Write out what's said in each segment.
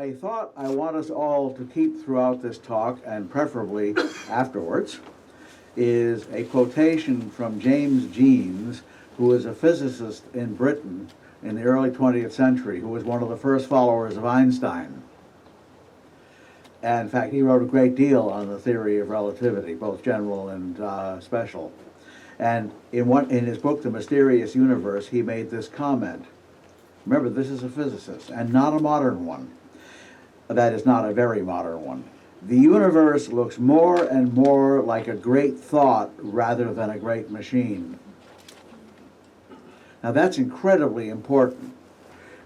A thought I want us all to keep throughout this talk, and preferably afterwards, is a quotation from James Jeans, who was a physicist in Britain in the early 20th century, who was one of the first followers of Einstein. And in fact, he wrote a great deal on the theory of relativity, both general and special. And in his book, The Mysterious Universe, he made this comment. Remember, this is a physicist, and not a modern one. That is, not a very modern one. The universe looks more and more like a great thought rather than a great machine. Now that's incredibly important,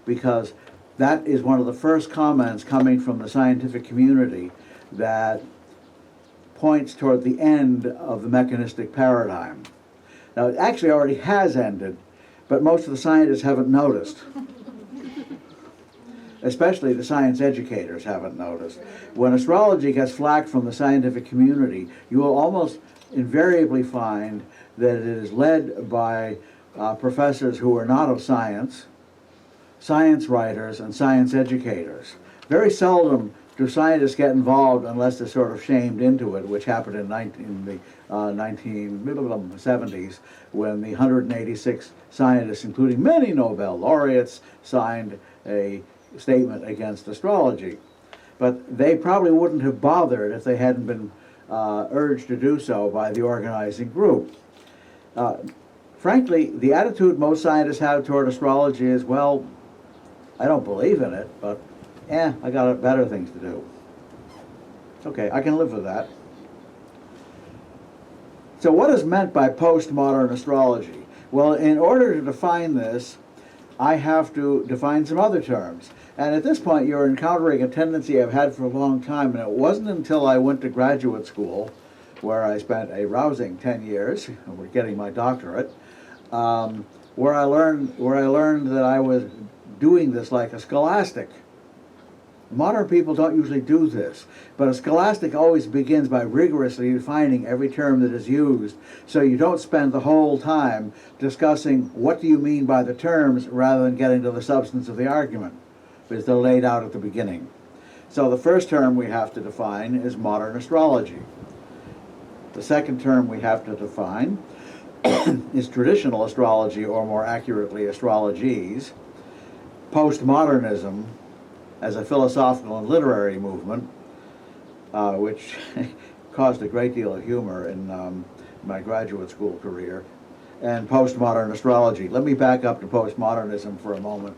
because that is one of the first comments coming from the scientific community that points toward the end of the mechanistic paradigm. Now it actually already has ended, but most of the scientists haven't noticed. Especially the science educators haven't noticed. When astrology gets flack from the scientific community, you will almost invariably find that it is led by professors who are not of science, science writers, and science educators. Very seldom do scientists get involved unless they're sort of shamed into it, which happened in the 1970s when the 186 scientists, including many Nobel laureates, signed a statement against astrology. But they probably wouldn't have bothered if they hadn't been urged to do so by the organizing group. Frankly, the attitude most scientists have toward astrology is, well, I don't believe in it, but I got better things to do. Okay, I can live with that. So what is meant by postmodern astrology? Well, in order to define this, I have to define some other terms. And at this point, you're encountering a tendency I've had for a long time, and it wasn't until I went to graduate school, where I spent a rousing 10 years, we're getting my doctorate, where I learned that I was doing this like a scholastic. Modern people don't usually do this, but a scholastic always begins by rigorously defining every term that is used, so you don't spend the whole time discussing what do you mean by the terms rather than getting to the substance of the argument, because they're laid out at the beginning. So the first term we have to define is modern astrology. The second term we have to define is traditional astrology, or more accurately, astrologies. Postmodernism as a philosophical and literary movement, which caused a great deal of humor in my graduate school career, and postmodern astrology. Let me back up to postmodernism for a moment.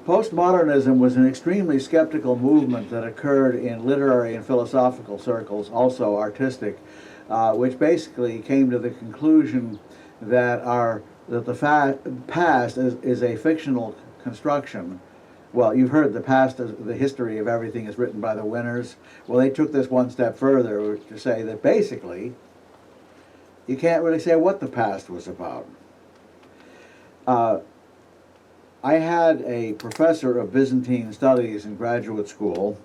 Postmodernism was an extremely skeptical movement that occurred in literary and philosophical circles, also artistic, which basically came to the conclusion that the past is a fictional construction. Well, you've heard the history of everything is written by the winners. Well, they took this one step further to say that basically you can't really say what the past was about. I had a professor of Byzantine studies in graduate school,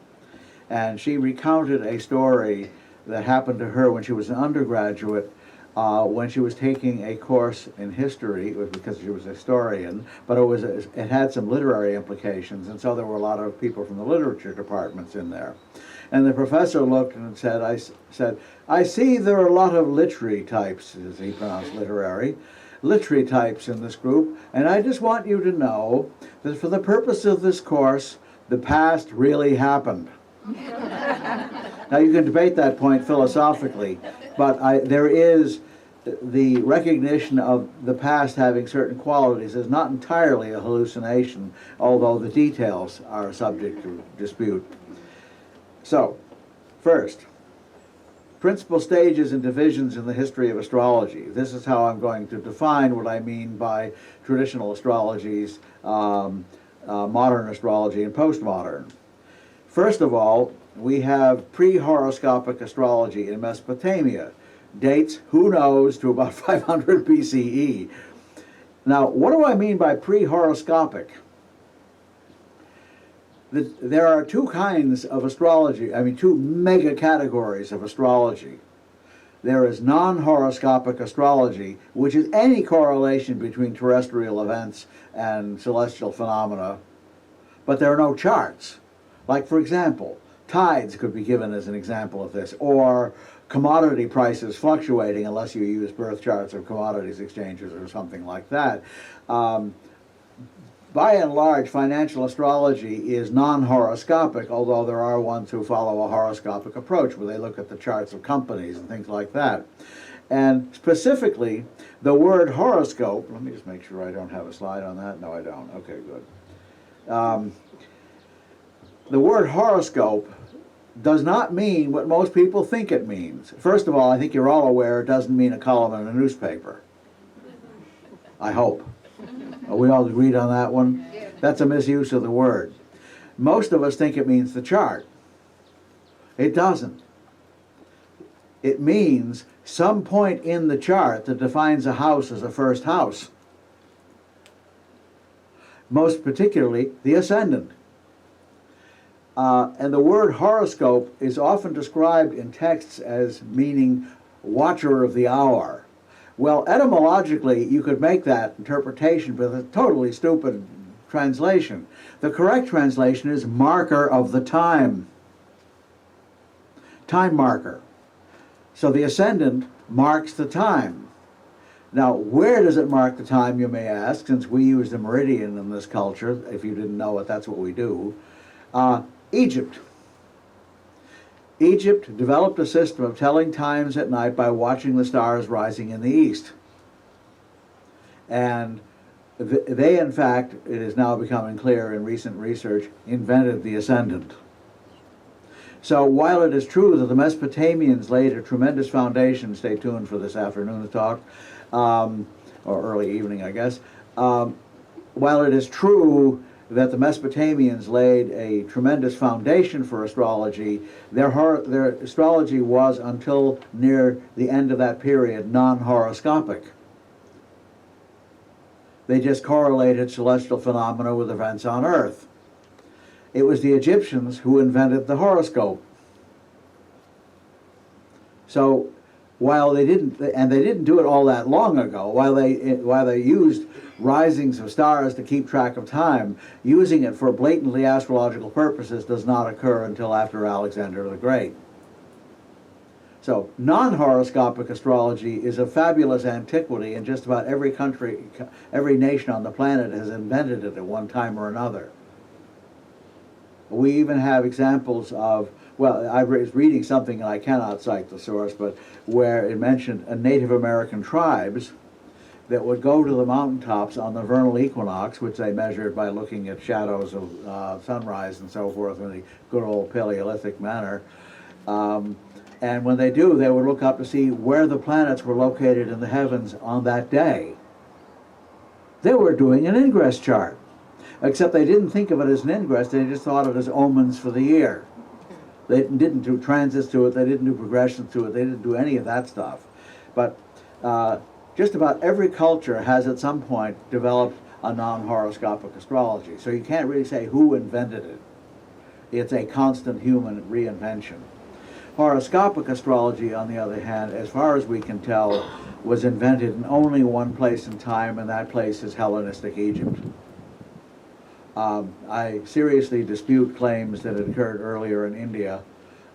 and she recounted a story that happened to her when she was an undergraduate, when she was taking a course in history. It was because she was a historian, but it had some literary implications, and so there were a lot of people from the literature departments in there. And the professor looked and said, I see there are a lot of literary types, as he pronounced literary types in this group, and I just want you to know that for the purpose of this course, the past really happened. Now you can debate that point philosophically, but there is the recognition of the past having certain qualities is not entirely a hallucination, although the details are subject to dispute. So, first, principal stages and divisions in the history of astrology. This is how I'm going to define what I mean by traditional astrologies, modern astrology, and postmodern. First of all, we have pre-horoscopic astrology in Mesopotamia. Dates, who knows, to about 500 BCE. Now, what do I mean by pre-horoscopic? There are two kinds of astrology, two mega categories of astrology. There is non-horoscopic astrology, which is any correlation between terrestrial events and celestial phenomena, but there are no charts. Like, for example, tides could be given as an example of this, or commodity prices fluctuating unless you use birth charts of commodities exchanges or something like that. By and large, financial astrology is non-horoscopic, although there are ones who follow a horoscopic approach where they look at the charts of companies and things like that. And specifically, the word horoscope, let me just make sure I don't have a slide on that. No, I don't. Okay, good. The word horoscope does not mean what most people think it means. First of all, I think you're all aware it doesn't mean a column in a newspaper. I hope. Are we all agreed on that one? That's a misuse of the word. Most of us think it means the chart. It doesn't. It means some point in the chart that defines a house as a first house. Most particularly, the ascendant. And the word horoscope is often described in texts as meaning watcher of the hour. Well, etymologically, you could make that interpretation, but it's a totally stupid translation. The correct translation is marker of the time. Time marker. So the ascendant marks the time. Now, where does it mark the time, you may ask, since we use the meridian in this culture. If you didn't know it, that's what we do. Egypt. Egypt developed a system of telling times at night by watching the stars rising in the east. And they, in fact, it is now becoming clear in recent research, invented the ascendant. So while it is true that the Mesopotamians laid a tremendous foundation, stay tuned for this afternoon's talk, or early evening, I guess, while it is true that the Mesopotamians laid a tremendous foundation for astrology, their astrology was, until near the end of that period, non-horoscopic. They just correlated celestial phenomena with events on Earth. It was the Egyptians who invented the horoscope. So while they didn't, and they didn't do it all that long ago, while they used risings of stars to keep track of time, using it for blatantly astrological purposes does not occur until after Alexander the Great. So non-horoscopic astrology is a fabulous antiquity, and just about every country, every nation on the planet has invented it at one time or another. We even have examples of, well, I was reading something, and I cannot cite the source, but where it mentioned Native American tribes that would go to the mountaintops on the vernal equinox, which they measured by looking at shadows of sunrise and so forth in the good old Paleolithic manner. And when they do, they would look up to see where the planets were located in the heavens on that day. They were doing an ingress chart, except they didn't think of it as an ingress, they just thought of it as omens for the year. They didn't do transits to it, they didn't do progressions to it, they didn't do any of that stuff. But just about every culture has at some point developed a non-horoscopic astrology. So you can't really say who invented it. It's a constant human reinvention. Horoscopic astrology, on the other hand, as far as we can tell, was invented in only one place in time, and that place is Hellenistic Egypt. I seriously dispute claims that it occurred earlier in India,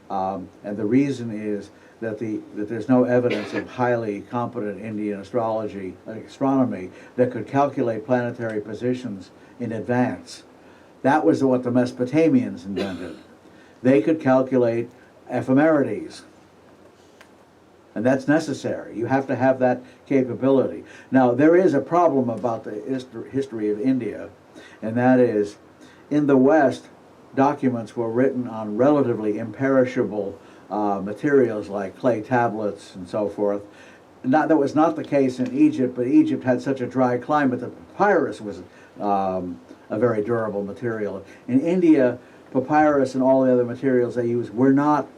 and the reason is that there's no evidence of highly competent Indian astronomy that could calculate planetary positions in advance. That was what the Mesopotamians invented. They could calculate ephemerides, and that's necessary. You have to have that capability. Now, there is a problem about the history of India, and that is, in the West, documents were written on relatively imperishable materials like clay tablets and so forth. That was not the case in Egypt, but Egypt had such a dry climate that papyrus was a very durable material. In India, papyrus and all the other materials they used were not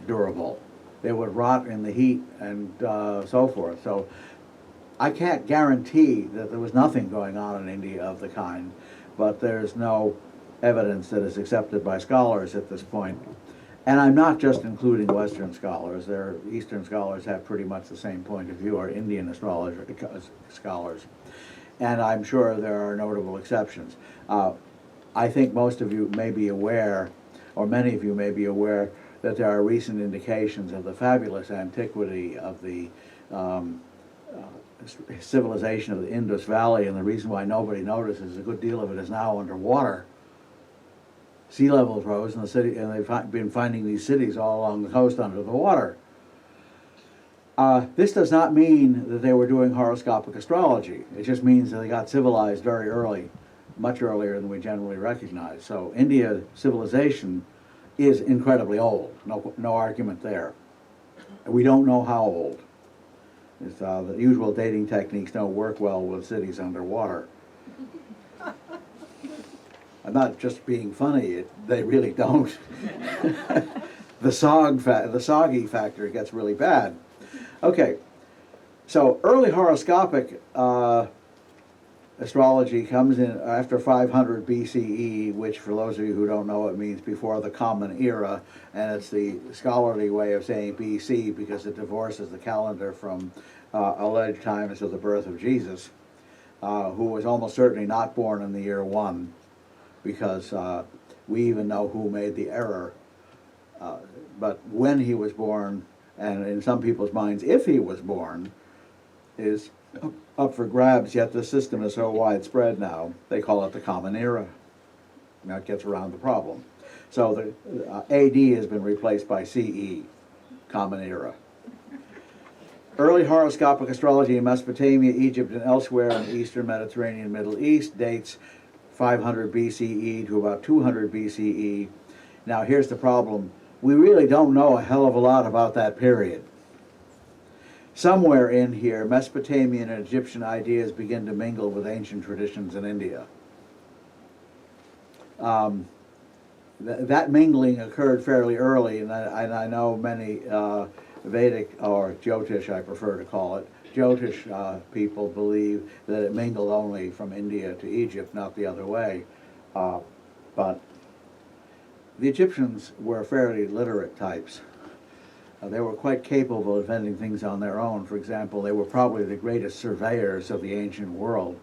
durable. They would rot in the heat and so forth. So I can't guarantee that there was nothing going on in India of the kind, but there's no evidence that is accepted by scholars at this point. And I'm not just including Western scholars. Eastern scholars have pretty much the same point of view, or Indian scholars. And I'm sure there are notable exceptions. I think most of you may be aware or many of you may be aware, that there are recent indications of the fabulous antiquity of the civilization of the Indus Valley, and the reason why nobody notices a good deal of it is now underwater. Sea levels rose in the city, and they've been finding these cities all along the coast under the water. This does not mean that they were doing horoscopic astrology. It just means that they got civilized very early, much earlier than we generally recognize. So India civilization is incredibly old. No argument there. We don't know how old. The usual dating techniques don't work well with cities underwater. I'm not just being funny, they really don't. The soggy factor gets really bad. Okay, so early horoscopic astrology comes in after 500 BCE, which for those of you who don't know, it means before the Common Era, and it's the scholarly way of saying BC because it divorces the calendar from alleged times of the birth of Jesus, who was almost certainly not born in the year 1, because we even know who made the error. But when he was born, and in some people's minds, if he was born, is up for grabs, yet the system is so widespread now, they call it the Common Era. And that gets around the problem. So the AD has been replaced by CE, Common Era. Early horoscopic astrology in Mesopotamia, Egypt, and elsewhere in the Eastern Mediterranean and Middle East dates 500 BCE to about 200 BCE. Now here's the problem. We really don't know a hell of a lot about that period. Somewhere in here, Mesopotamian and Egyptian ideas begin to mingle with ancient traditions in India. That mingling occurred fairly early, and I know many Vedic, or Jyotish I prefer to call it, Jyotish people believe that it mingled only from India to Egypt, not the other way. But the Egyptians were fairly literate types. They were quite capable of inventing things on their own. For example, they were probably the greatest surveyors of the ancient world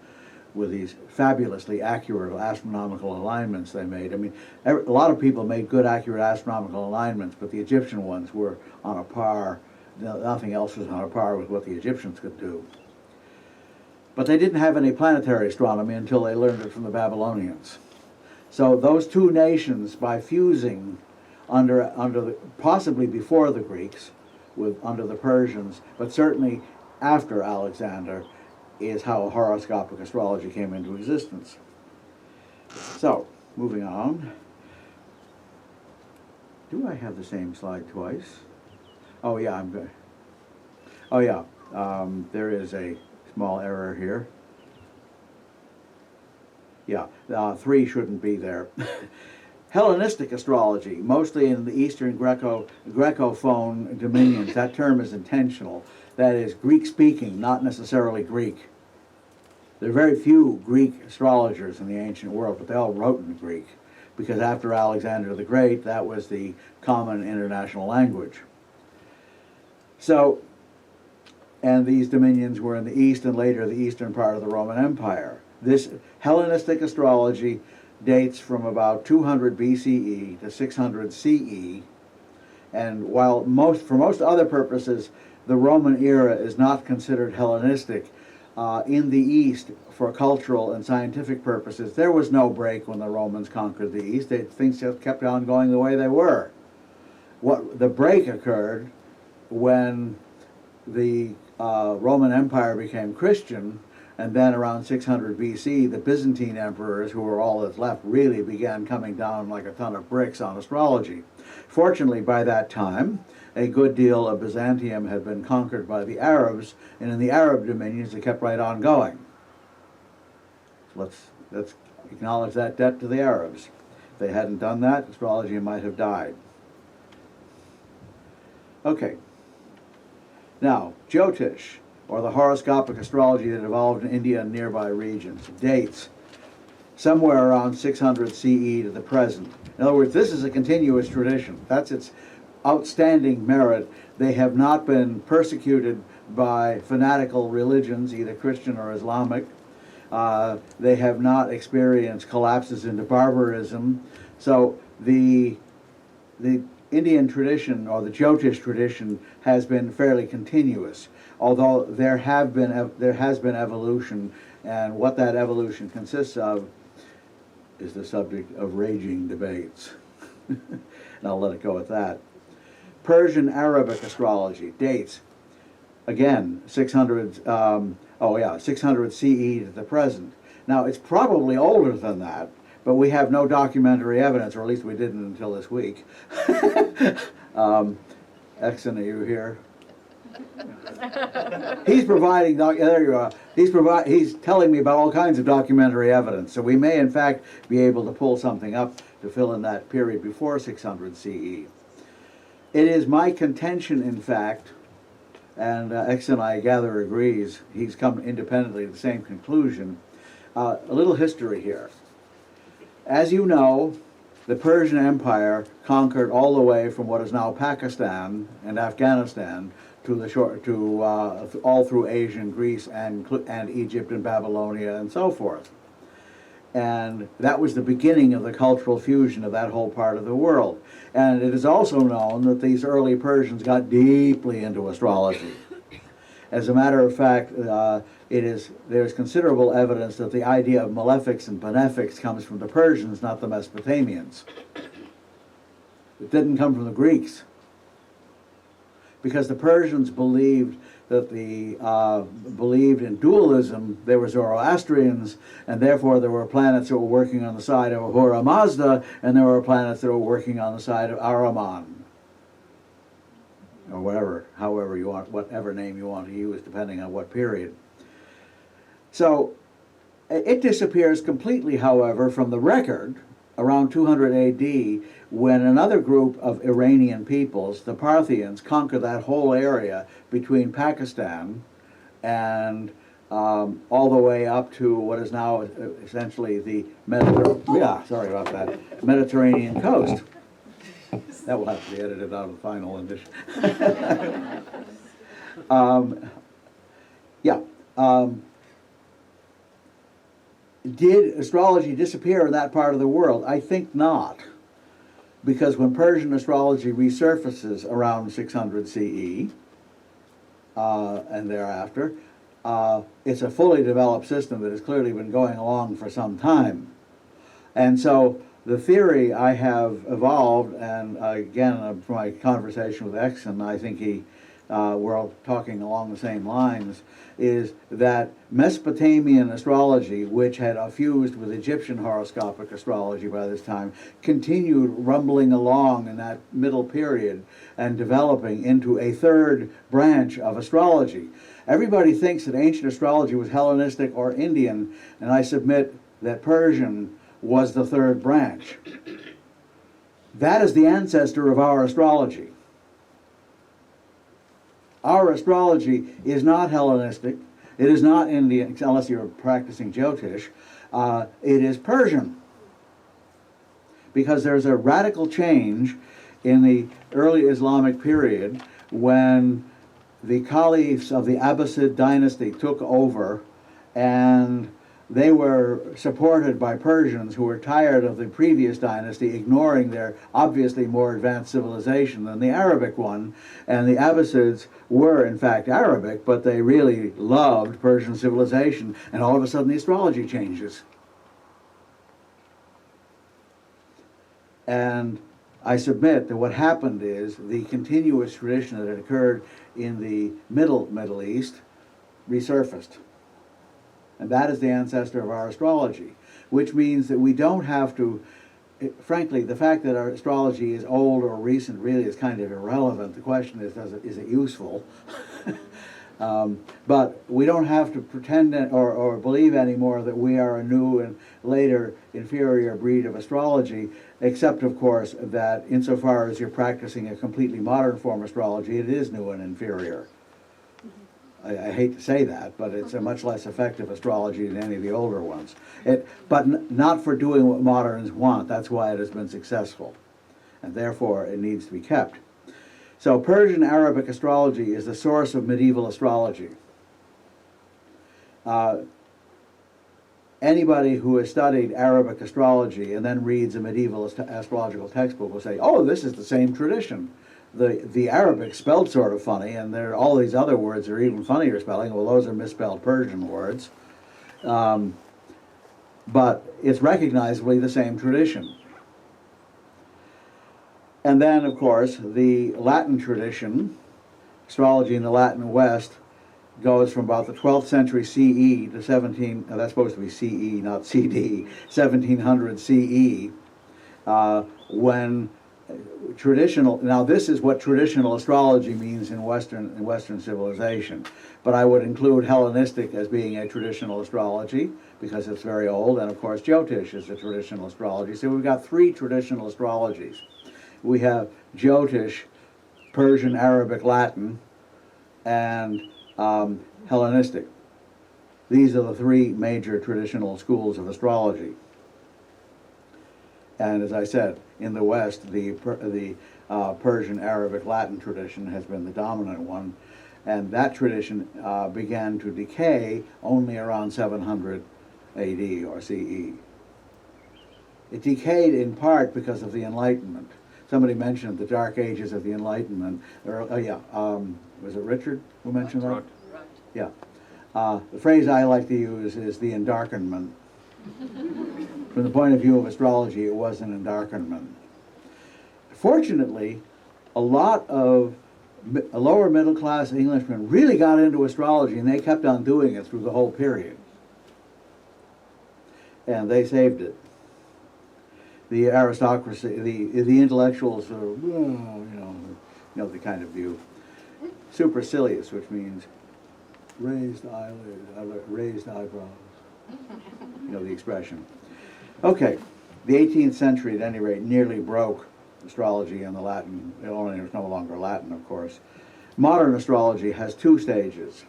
with these fabulously accurate astronomical alignments they made. I mean, a lot of people made good, accurate astronomical alignments, but the Egyptian ones were on a par. Nothing else was on a par with what the Egyptians could do. But they didn't have any planetary astronomy until they learned it from the Babylonians. So those two nations, by fusing possibly before the Greeks, under the Persians, but certainly after Alexander, is how horoscopic astrology came into existence. So, moving on. Do I have the same slide twice? Oh yeah, I'm good. Oh yeah, there is a small error here. Yeah, 3 shouldn't be there. Hellenistic astrology, mostly in the Eastern Grecophone dominions. That term is intentional. That is Greek-speaking, not necessarily Greek. There are very few Greek astrologers in the ancient world, but they all wrote in Greek, because after Alexander the Great, that was the common international language. So, and these dominions were in the east and later the eastern part of the Roman Empire. This Hellenistic astrology dates from about 200 BCE to 600 CE, and while for most other purposes the Roman era is not considered Hellenistic, in the East, for cultural and scientific purposes, there was no break when the Romans conquered the East. Things just kept on going the way they were. The break occurred when the Roman Empire became Christian, and then around 600 BC, the Byzantine emperors, who were all that's left, really began coming down like a ton of bricks on astrology. Fortunately, by that time, a good deal of Byzantium had been conquered by the Arabs, and in the Arab dominions, it kept right on going. So let's acknowledge that debt to the Arabs. If they hadn't done that, astrology might have died. Okay. Now, Jyotish, or the horoscopic astrology that evolved in India and nearby regions, dates somewhere around 600 CE to the present. In other words, this is a continuous tradition. That's its outstanding merit. They have not been persecuted by fanatical religions, either Christian or Islamic. They have not experienced collapses into barbarism. So the the Indian tradition, or the Jyotish tradition, has been fairly continuous, although there has been evolution, and what that evolution consists of is the subject of raging debates. And I'll let it go at that. Persian Arabic astrology dates, again, 600, 600 CE to the present. Now, it's probably older than that, but we have no documentary evidence, or at least we didn't until this week. Exon, are you here? He's providing, there you are, he's telling me about all kinds of documentary evidence, so we may in fact be able to pull something up to fill in that period before 600 CE. It is my contention, in fact, and Exon, I gather, agrees, he's come independently to the same conclusion. A little history here. As you know, the Persian Empire conquered all the way from what is now Pakistan and Afghanistan to all through Asia and Greece and Egypt and Babylonia and so forth. And that was the beginning of the cultural fusion of that whole part of the world. And it is also known that these early Persians got deeply into astrology. As a matter of fact, there's considerable evidence that the idea of malefics and benefics comes from the Persians, not the Mesopotamians. It didn't come from the Greeks, because the Persians believed that believed in dualism. They were Zoroastrians, and therefore there were planets that were working on the side of Ahura Mazda, and there were planets that were working on the side of Ahriman, or however you want, whatever name you want to use, depending on what period. So it disappears completely, however, from the record around 200 AD, when another group of Iranian peoples, the Parthians, conquered that whole area between Pakistan and all the way up to what is now essentially the Mediterranean coast. That will have to be edited out of the final edition. Did astrology disappear in that part of the world? I think not, because when Persian astrology resurfaces around 600 CE and thereafter, it's a fully developed system that has clearly been going along for some time. And so the theory I have evolved, and again, from my conversation with Exon, I think we're all talking along the same lines, is that Mesopotamian astrology, which had fused with Egyptian horoscopic astrology by this time, continued rumbling along in that middle period and developing into a third branch of astrology. Everybody thinks that ancient astrology was Hellenistic or Indian, and I submit that Persian was the third branch. That is the ancestor of our astrology. Our astrology is not Hellenistic, it is not Indian, unless you're practicing Jyotish, it is Persian. Because there's a radical change in the early Islamic period when the caliphs of the Abbasid dynasty took over, and they were supported by Persians who were tired of the previous dynasty ignoring their obviously more advanced civilization than the Arabic one. And the Abbasids were in fact Arabic, but they really loved Persian civilization, and all of a sudden the astrology changes. And I submit that what happened is the continuous tradition that had occurred in the Middle East resurfaced. And that is the ancestor of our astrology, which means that we don't have to, frankly, the fact that our astrology is old or recent really is kind of irrelevant. The question is it useful? But we don't have to pretend or believe anymore that we are a new and later inferior breed of astrology, except, of course, that insofar as you're practicing a completely modern form of astrology, it is new and inferior. I hate to say that, but it's a much less effective astrology than any of the older ones. But not for doing what moderns want. That's why it has been successful. And therefore, it needs to be kept. So Persian Arabic astrology is the source of medieval astrology. And anybody who has studied Arabic astrology and then reads a medieval astrological textbook will say, oh, this is the same tradition. The Arabic spelled sort of funny, and there are all these other words are even funnier spelling. Well, those are misspelled Persian words. But it's recognizably the same tradition. And then, of course, the Latin tradition, astrology in the Latin West, goes from about the 12th century CE to that's supposed to be CE, not CD, 1700 CE, when traditional, now this is what traditional astrology means in Western civilization, but I would include Hellenistic as being a traditional astrology because it's very old, and of course Jyotish is a traditional astrology. So we've got three traditional astrologies. We have Jyotish, Persian, Arabic, Latin, and Hellenistic. These are the three major traditional schools of astrology. And as I said, in the West, the Persian, Arabic, Latin tradition has been the dominant one, and that tradition began to decay only around 700 AD or CE. It decayed in part because of the Enlightenment. Somebody mentioned the Dark Ages of the Enlightenment. Was it Richard who mentioned that? Right. Yeah. The phrase I like to use is the endarkenment. From the point of view of astrology, it was an endarkenment. Fortunately, a lot of lower middle class Englishmen really got into astrology, and they kept on doing it through the whole period. And they saved it. The aristocracy, the intellectuals, you know the kind of view. Supercilious, which means raised eyelid, raised eyebrows. You know the expression. Okay, the 18th century, at any rate, nearly broke astrology and the Latin. It's no longer Latin, of course. Modern astrology has two stages.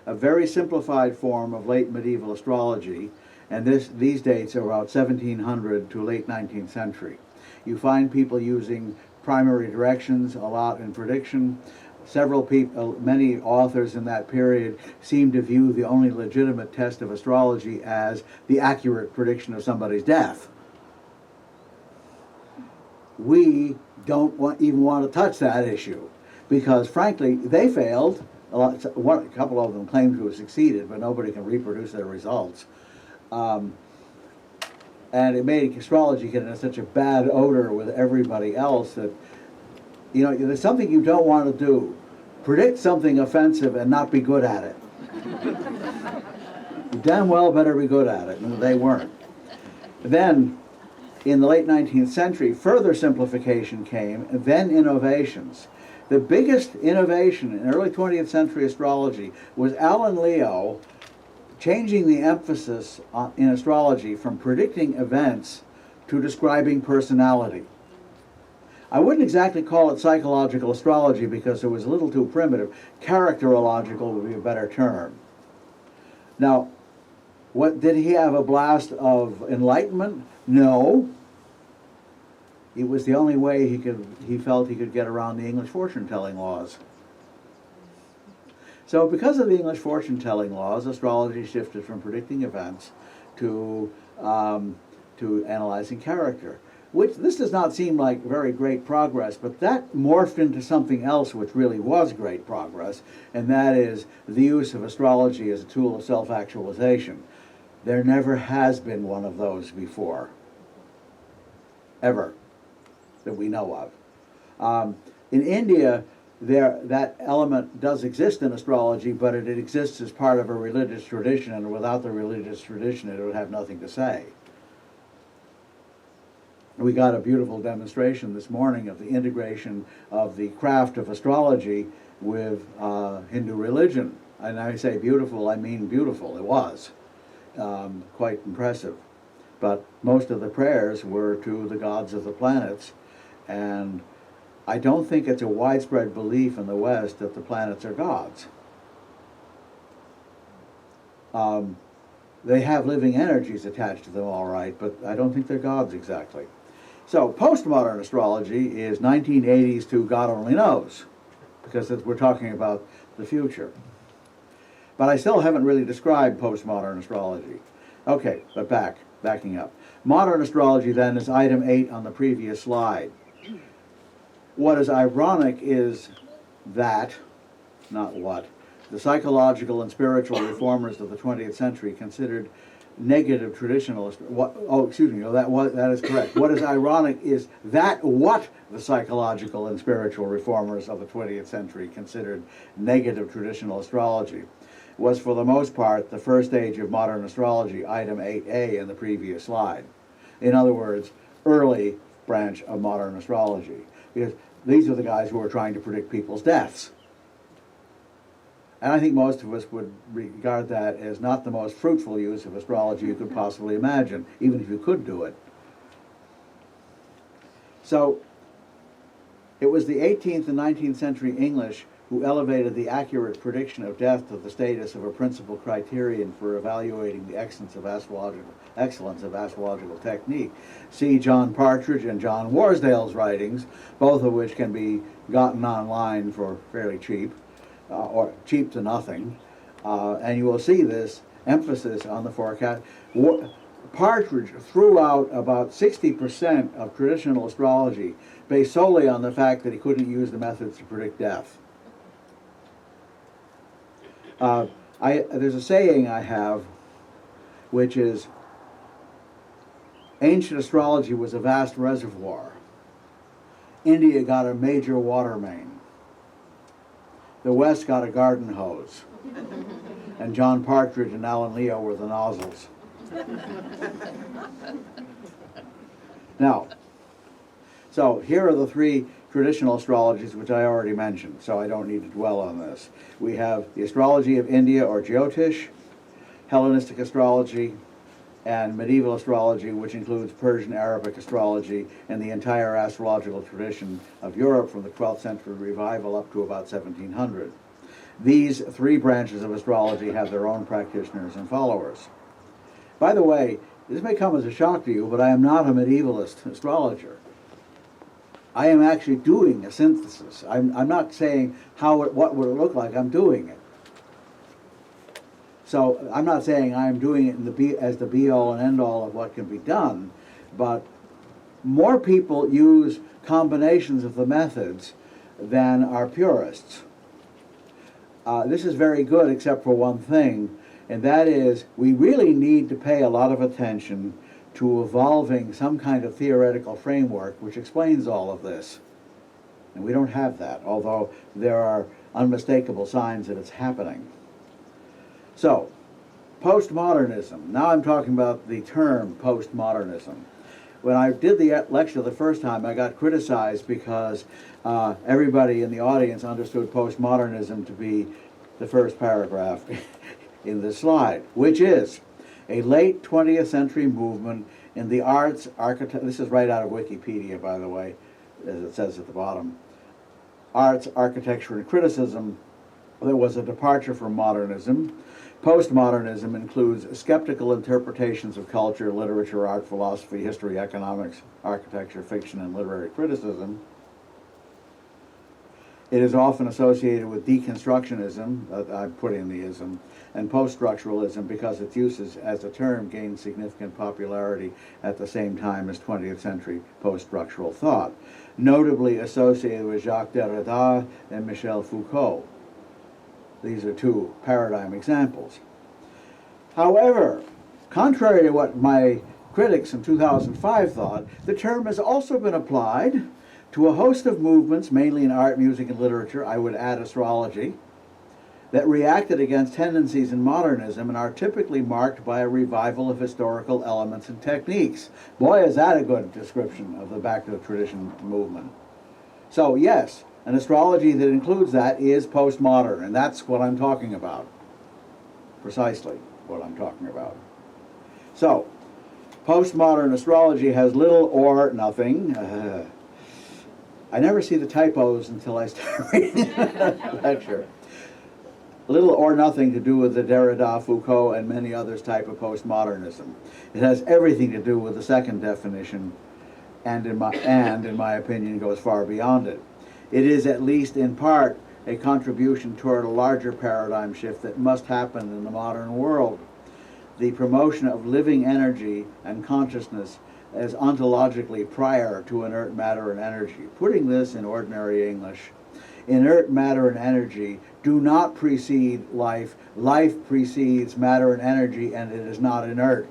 A very simplified form of late medieval astrology, and these dates are about 1700 to late 19th century. You find people using primary directions a lot in prediction. Many authors in that period seem to view the only legitimate test of astrology as the accurate prediction of somebody's death. We don't even want to touch that issue because, frankly, they failed. A couple of them claim to have succeeded, but nobody can reproduce their results. And it made astrology get such a bad odor with everybody else that, there's something you don't want to do. Predict something offensive and not be good at it. You damn well better be good at it, and they weren't. Then, in the late 19th century, further simplification came, and then innovations. The biggest innovation in early 20th century astrology was Alan Leo changing the emphasis in astrology from predicting events to describing personality. I wouldn't exactly call it psychological astrology because it was a little too primitive. Characterological would be a better term. Now, did he have a blast of enlightenment? No. It was the only way he felt he could get around the English fortune-telling laws. So because of the English fortune-telling laws, astrology shifted from predicting events to analyzing character. This does not seem like very great progress, but that morphed into something else which really was great progress, and that is the use of astrology as a tool of self-actualization. There never has been one of those before, ever, that we know of. In India, that element does exist in astrology, but it exists as part of a religious tradition, and without the religious tradition, it would have nothing to say. We got a beautiful demonstration this morning of the integration of the craft of astrology with Hindu religion. And I say beautiful, I mean beautiful. It was quite impressive. But most of the prayers were to the gods of the planets, and I don't think it's a widespread belief in the West that the planets are gods. They have living energies attached to them, all right, but I don't think they're gods exactly. So postmodern astrology is 1980s to God only knows, because we're talking about the future. But I still haven't really described postmodern astrology. Okay, but backing up. Modern astrology then is item 8 on the previous slide. What is ironic is that, not what, the psychological and spiritual reformers of the 20th century considered negative traditionalist, that is correct. What is ironic is that what the psychological and spiritual reformers of the 20th century considered negative traditional astrology was for the most part the first stage of modern astrology, item 8A in the previous slide. In other words, early branch of modern astrology, because these are the guys who are trying to predict people's deaths. And I think most of us would regard that as not the most fruitful use of astrology you could possibly imagine, even if you could do it. So, it was the 18th and 19th century English who elevated the accurate prediction of death to the status of a principal criterion for evaluating the excellence of astrological technique. See John Partridge and John Warsdale's writings, both of which can be gotten online for fairly cheap. Or cheap to nothing, and you will see this emphasis on the forecast. Partridge threw out about 60% of traditional astrology based solely on the fact that he couldn't use the methods to predict death. There's a saying I have, which is, ancient astrology was a vast reservoir. India got a major water main. The West got a garden hose, and John Partridge and Alan Leo were the nozzles. Now, so here are the three traditional astrologies which I already mentioned, so I don't need to dwell on this. We have the astrology of India, or Jyotish, Hellenistic astrology, and medieval astrology, which includes Persian Arabic astrology and the entire astrological tradition of Europe from the 12th century revival up to about 1700. These three branches of astrology have their own practitioners and followers. By the way, this may come as a shock to you, but I am not a medievalist astrologer. I am actually doing a synthesis. I'm not saying what would it look like, I'm doing it. So I'm not saying I'm doing it as the be-all and end-all of what can be done, but more people use combinations of the methods than are purists. This is very good except for one thing, and that is we really need to pay a lot of attention to evolving some kind of theoretical framework which explains all of this. And we don't have that, although there are unmistakable signs that it's happening. So, postmodernism. Now I'm talking about the term postmodernism. When I did the lecture the first time, I got criticized because everybody in the audience understood postmodernism to be the first paragraph in this slide, which is a late 20th century movement in the arts, architecture. This is right out of Wikipedia, by the way, as it says at the bottom. Arts, architecture, and criticism. There was a departure from modernism. Postmodernism includes skeptical interpretations of culture, literature, art, philosophy, history, economics, architecture, fiction, and literary criticism. It is often associated with deconstructionism, I put in the ism, and post-structuralism because its use as a term gained significant popularity at the same time as 20th century post-structural thought, notably associated with Jacques Derrida and Michel Foucault. These are two paradigm examples. However, contrary to what my critics in 2005 thought, the term has also been applied to a host of movements, mainly in art, music, and literature, I would add astrology, that reacted against tendencies in modernism and are typically marked by a revival of historical elements and techniques. Boy, is that a good description of the back to the tradition movement. So yes, an astrology that includes that is postmodern, and that's what I'm talking about. Precisely what I'm talking about. So, postmodern astrology has little or nothing. I never see the typos until I start reading the lecture. Little or nothing to do with the Derrida, Foucault, and many others type of postmodernism. It has everything to do with the second definition, and in my opinion goes far beyond it. It is, at least in part, a contribution toward a larger paradigm shift that must happen in the modern world. the promotion of living energy and consciousness as ontologically prior to inert matter and energy. Putting this in ordinary English, inert matter and energy do not precede life. Life precedes matter and energy, and it is not inert.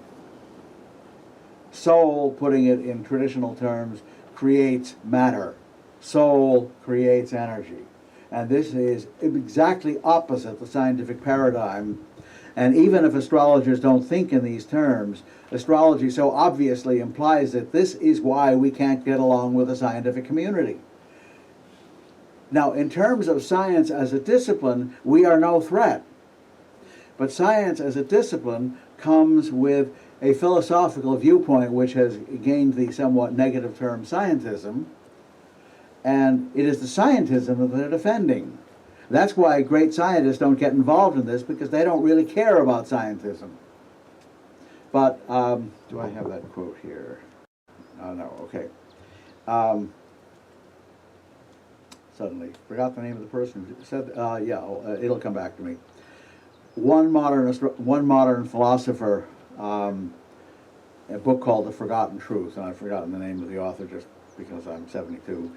Soul, putting it in traditional terms, creates matter. Soul creates energy. And this is exactly opposite the scientific paradigm. And even if astrologers don't think in these terms, astrology so obviously implies that this is why we can't get along with the scientific community. Now, in terms of science as a discipline, we are no threat. But science as a discipline comes with a philosophical viewpoint which has gained the somewhat negative term scientism, and it is the scientism that they're defending. That's why great scientists don't get involved in this, because they don't really care about scientism. But, do I have that quote here? Oh, no, okay. Suddenly, forgot the name of the person who said, it'll come back to me. One modern philosopher, a book called The Forgotten Truth, and I've forgotten the name of the author just because I'm 72.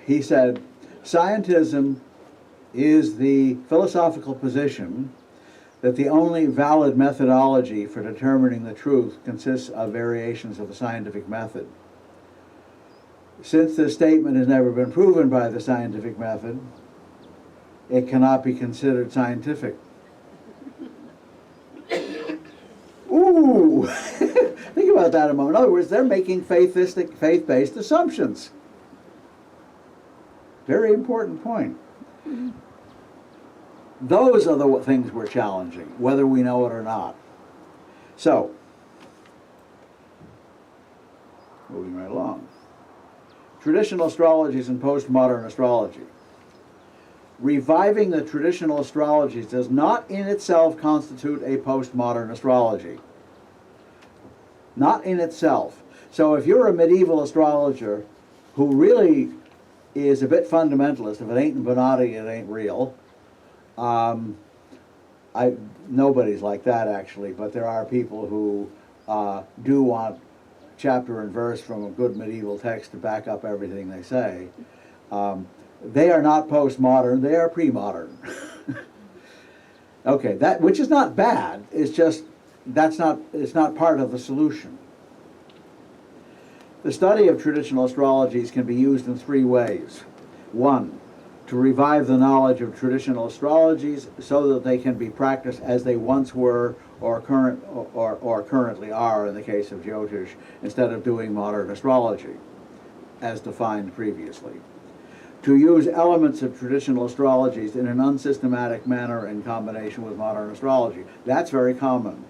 He said, scientism is the philosophical position that the only valid methodology for determining the truth consists of variations of the scientific method. Since this statement has never been proven by the scientific method, it cannot be considered scientific. Ooh! Think about that a moment. In other words, they're making faith-based assumptions. Very important point. Those are the things we're challenging, whether we know it or not. So, moving right along. Traditional astrologies and postmodern astrology. Reviving the traditional astrologies does not in itself constitute a postmodern astrology. Not in itself. So if you're a medieval astrologer who really is a bit fundamentalist, if it ain't Bonatti, it ain't real. Nobody's like that actually, but there are people who do want chapter and verse from a good medieval text to back up everything they say. They are not postmodern, they are pre-modern. Okay, that which is not bad, it's just it's not part of the solution. The study of traditional astrologies can be used in three ways. One, to revive the knowledge of traditional astrologies so that they can be practiced as they once were or currently are in the case of Jyotish, instead of doing modern astrology, as defined previously. To use elements of traditional astrologies in an unsystematic manner in combination with modern astrology. That's very common.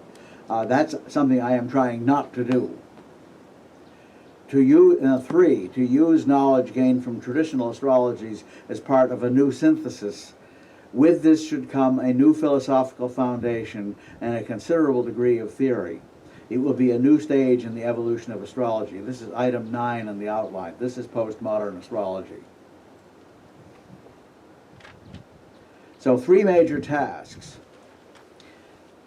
That's something I am trying not to do. To use knowledge gained from traditional astrologies as part of a new synthesis. With this should come a new philosophical foundation and a considerable degree of theory. It will be a new stage in the evolution of astrology. This is item 9 in the outline. This is postmodern astrology. So 3 major tasks.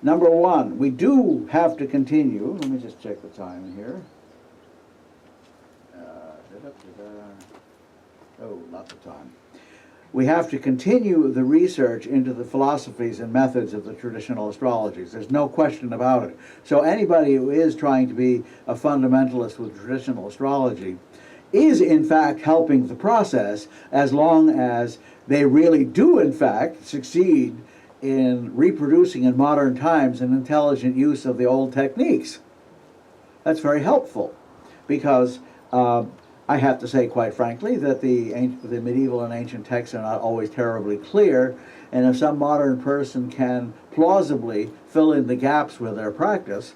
Number 1, we do have to continue. Let me just check the time here. Oh, lots of time. We have to continue the research into the philosophies and methods of the traditional astrologies. There's no question about it. So anybody who is trying to be a fundamentalist with traditional astrology is in fact helping the process, as long as they really do in fact succeed in reproducing in modern times an intelligent use of the old techniques. That's very helpful, because I have to say, quite frankly, that the medieval and ancient texts are not always terribly clear, and if some modern person can plausibly fill in the gaps with their practice,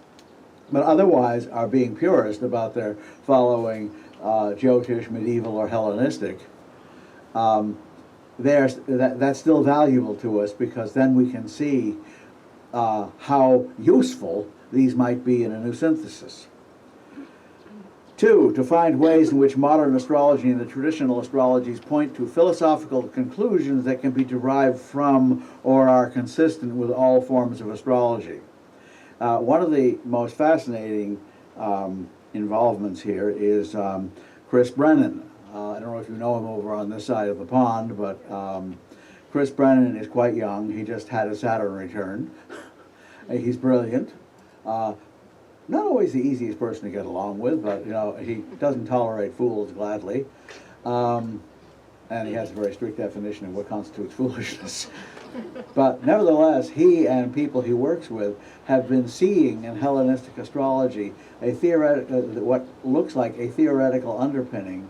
but otherwise are being purist about their following Jyotish, medieval, or Hellenistic, that's still valuable to us, because then we can see how useful these might be in a new synthesis. Two, to find ways in which modern astrology and the traditional astrologies point to philosophical conclusions that can be derived from or are consistent with all forms of astrology. One of the most fascinating involvements here is Chris Brennan. I don't know if you know him over on this side of the pond, but Chris Brennan is quite young. He just had a Saturn return. He's brilliant. Not always the easiest person to get along with, but he doesn't tolerate fools gladly. And he has a very strict definition of what constitutes foolishness. But nevertheless, he and people he works with have been seeing in Hellenistic astrology what looks like a theoretical underpinning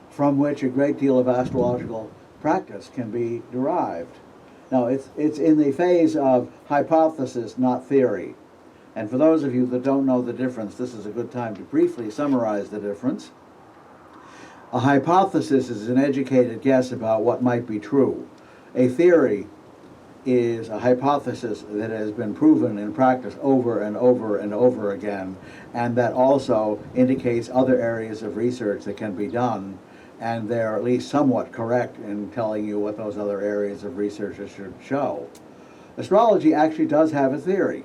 from which a great deal of astrological practice can be derived. Now, it's in the phase of hypothesis, not theory. And for those of you that don't know the difference, this is a good time to briefly summarize the difference. A hypothesis is an educated guess about what might be true. A theory is a hypothesis that has been proven in practice over and over and over again, and that also indicates other areas of research that can be done, and they're at least somewhat correct in telling you what those other areas of research should show. Astrology actually does have a theory.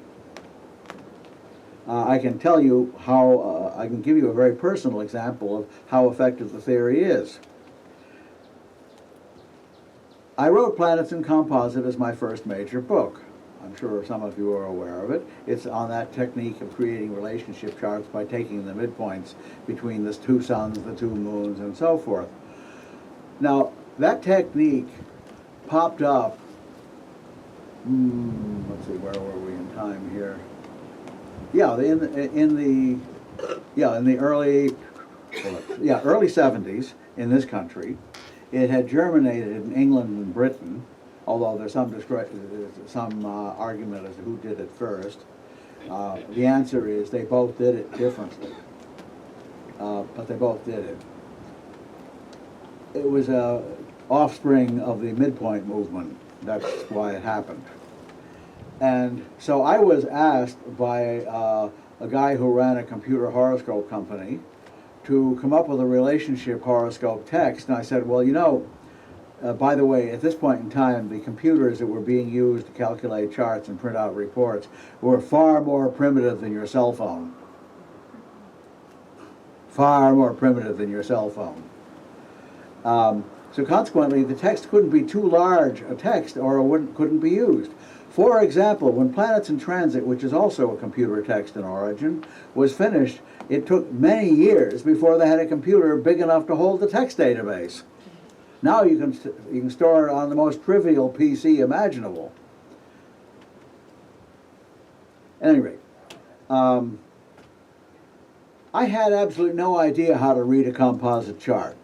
I can tell you how, I can give you a very personal example of how effective the theory is. I wrote Planets in Composite as my first major book. I'm sure some of you are aware of it. It's on that technique of creating relationship charts by taking the midpoints between the two suns, the two moons, and so forth. Now, that technique popped up, let's see, where were we in time here? Yeah, in the early 70s in this country. It had germinated in England and Britain, although there's some argument as to who did it first. The answer is they both did it differently, but they both did it. It was a offspring of the midpoint movement. That's why it happened. And so I was asked by a guy who ran a computer horoscope company to come up with a relationship horoscope text. And I said, well, by the way, at this point in time, the computers that were being used to calculate charts and print out reports were far more primitive than your cell phone. Far more primitive than your cell phone. So consequently, the text couldn't be too large a text or it couldn't be used. For example, when Planets in Transit, which is also a computer text in origin, was finished, it took many years before they had a computer big enough to hold the text database. Now you can store it on the most trivial PC imaginable. At any rate, I had absolutely no idea how to read a composite chart.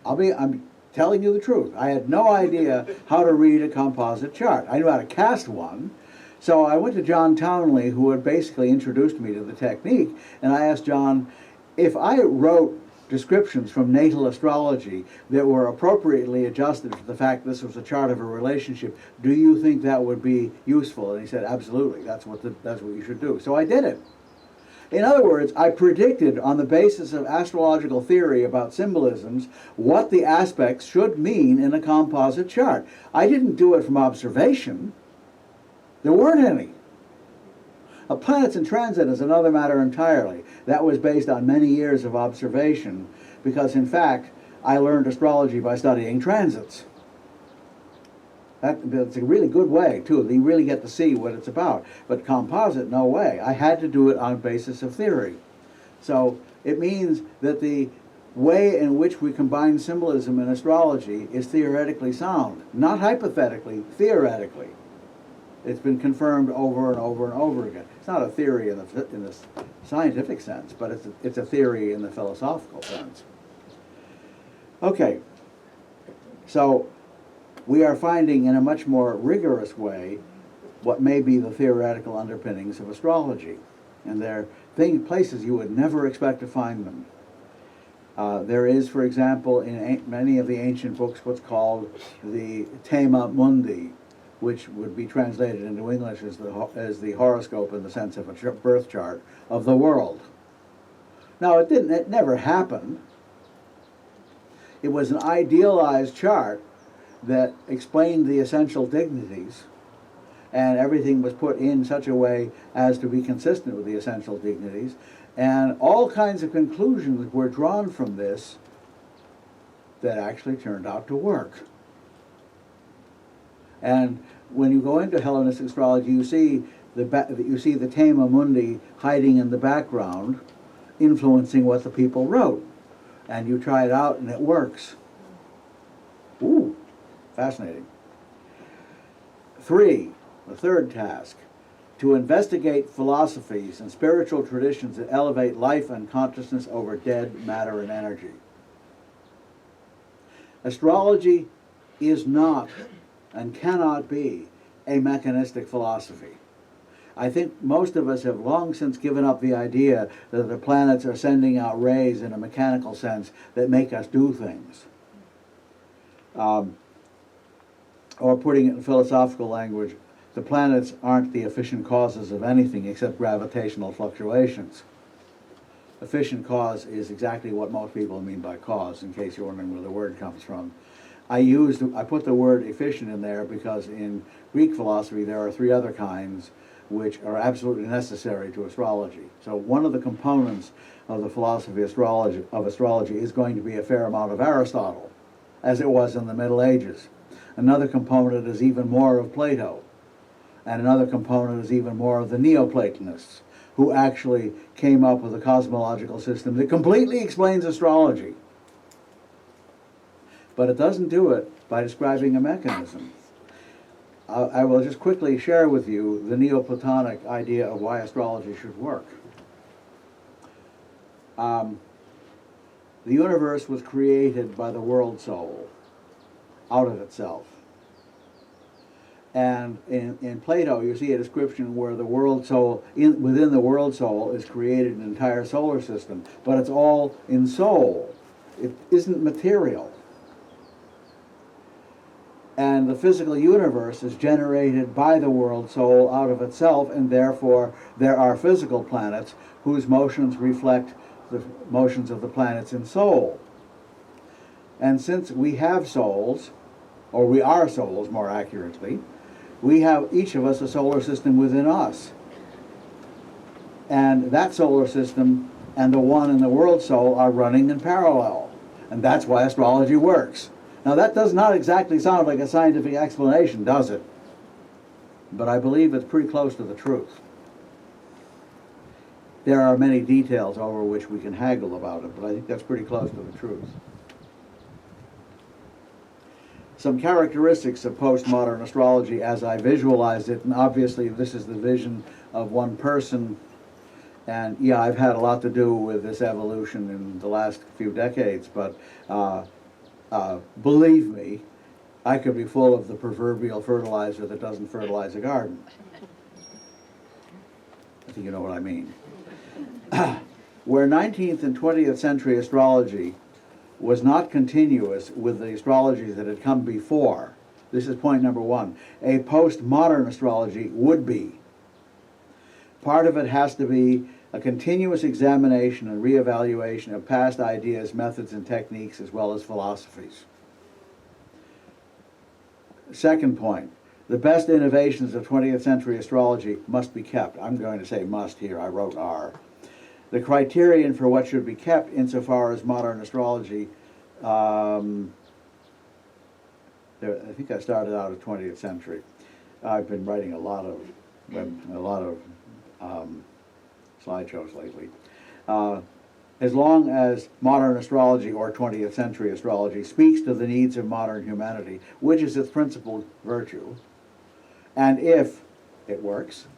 I'm telling you the truth. I had no idea how to read a composite chart. I knew how to cast one. So I went to John Townley, who had basically introduced me to the technique, and I asked John, if I wrote descriptions from natal astrology that were appropriately adjusted for the fact this was a chart of a relationship, do you think that would be useful? And he said, absolutely, that's what you should do. So I did it. In other words, I predicted on the basis of astrological theory about symbolisms what the aspects should mean in a composite chart. I didn't do it from observation. There weren't any. Planets in Transit is another matter entirely. That was based on many years of observation because, in fact, I learned astrology by studying transits. That's a really good way, too. You really get to see what it's about. But composite, no way. I had to do it on basis of theory. So it means that the way in which we combine symbolism in astrology is theoretically sound. Not hypothetically, theoretically. It's been confirmed over and over and over again. It's not a theory in the scientific sense, but it's a theory in the philosophical sense. Okay, so we are finding in a much more rigorous way what may be the theoretical underpinnings of astrology. And they're places you would never expect to find them. There is, for example, in many of the ancient books, what's called the Thema Mundi, which would be translated into English as the horoscope in the sense of a birth chart of the world. Now, it never happened. It was an idealized chart that explained the essential dignities, and everything was put in such a way as to be consistent with the essential dignities, and all kinds of conclusions were drawn from this that actually turned out to work. And when you go into Hellenistic astrology, you see the Thema Mundi hiding in the background, influencing what the people wrote. And you try it out and it works. Ooh, fascinating. 3, the third task, to investigate philosophies and spiritual traditions that elevate life and consciousness over dead matter and energy. Astrology is not and cannot be a mechanistic philosophy. I think most of us have long since given up the idea that the planets are sending out rays in a mechanical sense that make us do things. Or putting it in philosophical language, the planets aren't the efficient causes of anything except gravitational fluctuations. Efficient cause is exactly what most people mean by cause, in case you're wondering where the word comes from. I put the word efficient in there because in Greek philosophy there are 3 other kinds which are absolutely necessary to astrology. So one of the components of the philosophy of astrology is going to be a fair amount of Aristotle, as it was in the Middle Ages. Another component is even more of Plato, and another component is even more of the Neoplatonists, who actually came up with a cosmological system that completely explains astrology. But it doesn't do it by describing a mechanism. I will just quickly share with you the Neoplatonic idea of why astrology should work. The universe was created by the world soul, out of itself. And in Plato, you see a description where the world soul, within the world soul, is created an entire solar system, but it's all in soul. It isn't material. And the physical universe is generated by the world soul out of itself, and therefore there are physical planets whose motions reflect the motions of the planets in soul. And since we have souls, or we are souls more accurately, we have each of us a solar system within us. And that solar system and the one in the world soul are running in parallel. And that's why astrology works. Now that does not exactly sound like a scientific explanation, does it? But I believe it's pretty close to the truth. There are many details over which we can haggle about it, but I think that's pretty close to the truth. Some characteristics of postmodern astrology as I visualized it, and obviously this is the vision of one person, and yeah, I've had a lot to do with this evolution in the last few decades, but believe me, I could be full of the proverbial fertilizer that doesn't fertilize a garden. I think you know what I mean. Where 19th and 20th century astrology was not continuous with the astrologies that had come before, this is point number 1, a postmodern astrology would be. Part of it has to be a continuous examination and reevaluation of past ideas, methods, and techniques, as well as philosophies. Second point, the best innovations of 20th century astrology must be kept. I'm going to say must here, I wrote are. The criterion for what should be kept insofar as modern astrology, I think I started out at 20th century. I've been writing a lot of slideshows lately. As long as modern astrology or 20th century astrology speaks to the needs of modern humanity, which is its principal virtue, and if it works,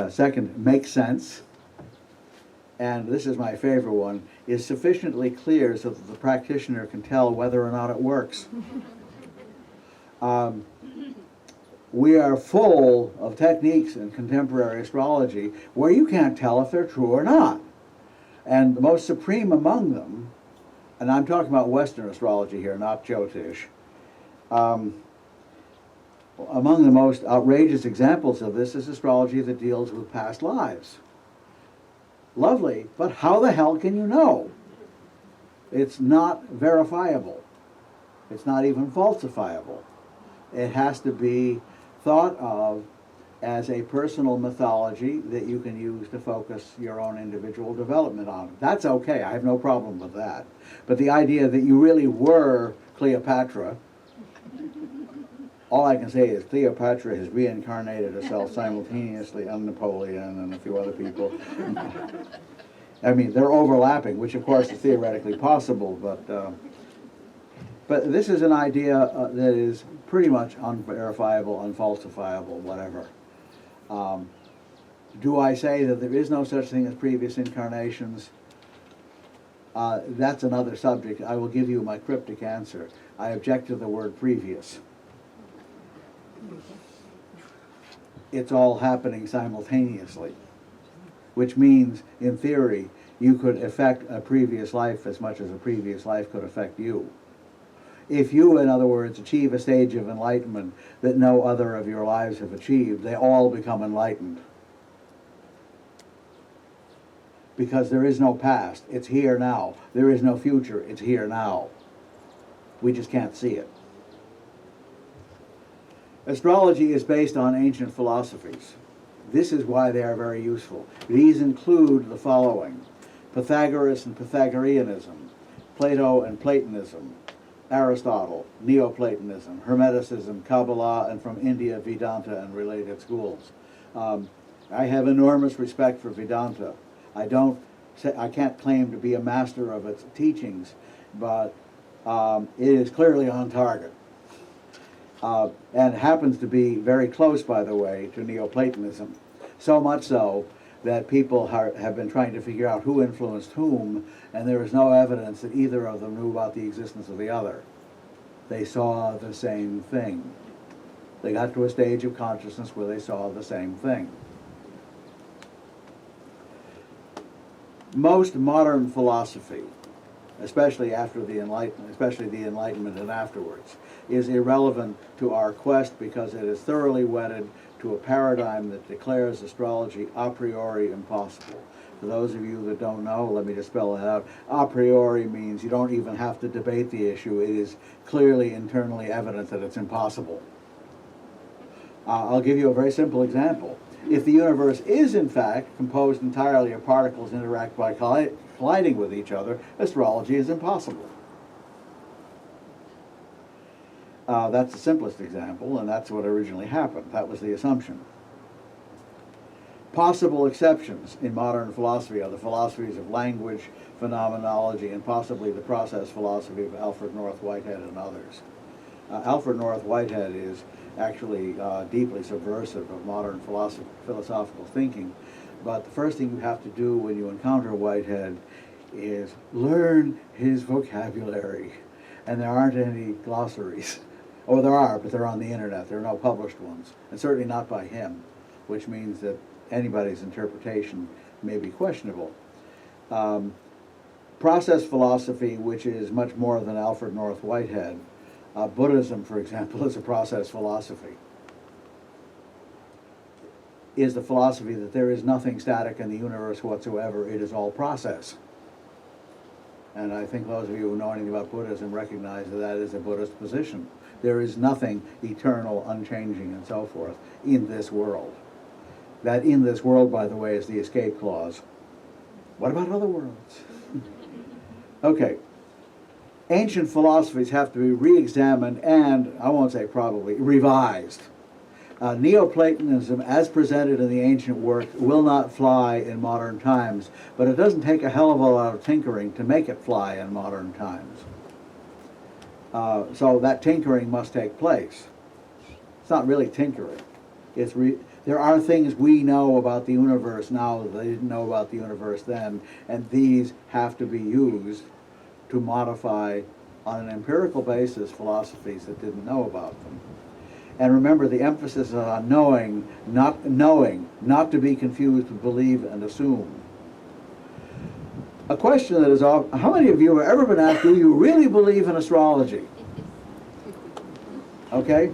second, makes sense, and this is my favorite one, is sufficiently clear so that the practitioner can tell whether or not it works. We are full of techniques in contemporary astrology where you can't tell if they're true or not. And the most supreme among them, and I'm talking about Western astrology here, not Jyotish, Among the most outrageous examples of this is astrology that deals with past lives. Lovely, but how the hell can you know? It's not verifiable. It's not even falsifiable. It has to be thought of as a personal mythology that you can use to focus your own individual development on. That's okay, I have no problem with that. But the idea that you really were Cleopatra, all I can say is Cleopatra has reincarnated herself simultaneously on Napoleon and a few other people. I mean, they're overlapping, which of course is theoretically possible, but this is an idea that is pretty much unverifiable, unfalsifiable, whatever. Do I say that there is no such thing as previous incarnations? That's another subject. I will give you my cryptic answer. I object to the word previous. It's all happening simultaneously, which means, in theory, you could affect a previous life as much as a previous life could affect you. If you, in other words, achieve a stage of enlightenment that no other of your lives have achieved, they all become enlightened. Because there is no past, it's here now. There is no future, it's here now. We just can't see it. Astrology is based on ancient philosophies. This is why they are very useful. These include the following: Pythagoras and Pythagoreanism, Plato and Platonism, Aristotle, Neoplatonism, Hermeticism, Kabbalah, and from India, Vedanta and related schools. I have enormous respect for Vedanta. I can't claim to be a master of its teachings, but it is clearly on target. And happens to be very close, by the way, to Neoplatonism. So much so that people have been trying to figure out who influenced whom, and there is no evidence that either of them knew about the existence of the other. They saw the same thing. They got to a stage of consciousness where they saw the same thing. Most modern philosophy, especially after the Enlightenment, especially the Enlightenment and afterwards, is irrelevant to our quest because it is thoroughly wedded to a paradigm that declares astrology a priori impossible. For those of you that don't know, let me just spell that out. A priori means you don't even have to debate the issue. It is clearly internally evident that it's impossible. I'll give you a very simple example. If the universe is in fact composed entirely of particles interact by colliding with each other, astrology is impossible. That's the simplest example, and that's what originally happened. That was the assumption. Possible exceptions in modern philosophy are the philosophies of language, phenomenology, and possibly the process philosophy of Alfred North Whitehead and others. Alfred North Whitehead is actually deeply subversive of modern philosophical thinking, but the first thing you have to do when you encounter Whitehead is learn his vocabulary. And there aren't any glossaries. Or there are, but they're on the internet. There are no published ones, and certainly not by him, which means that anybody's interpretation may be questionable. Process philosophy, which is much more than Alfred North Whitehead. Buddhism, for example, is a process philosophy. Is the philosophy that there is nothing static in the universe whatsoever, it is all process. And I think those of you who know anything about Buddhism recognize that that is a Buddhist position. There is nothing eternal, unchanging, and so forth in this world. That in this world, by the way, is the escape clause. What about other worlds? Okay. Ancient philosophies have to be re-examined and, I won't say probably, revised. Neoplatonism, as presented in the ancient work, will not fly in modern times, but it doesn't take a hell of a lot of tinkering to make it fly in modern times. So that tinkering must take place. It's not really tinkering. There are things we know about the universe now that they didn't know about the universe then, and these have to be used to modify, on an empirical basis, philosophies that didn't know about them. And remember, the emphasis is on knowing, not to be confused with believe and assume. A question that is often, how many of you have ever been asked, do you really believe in astrology? Okay?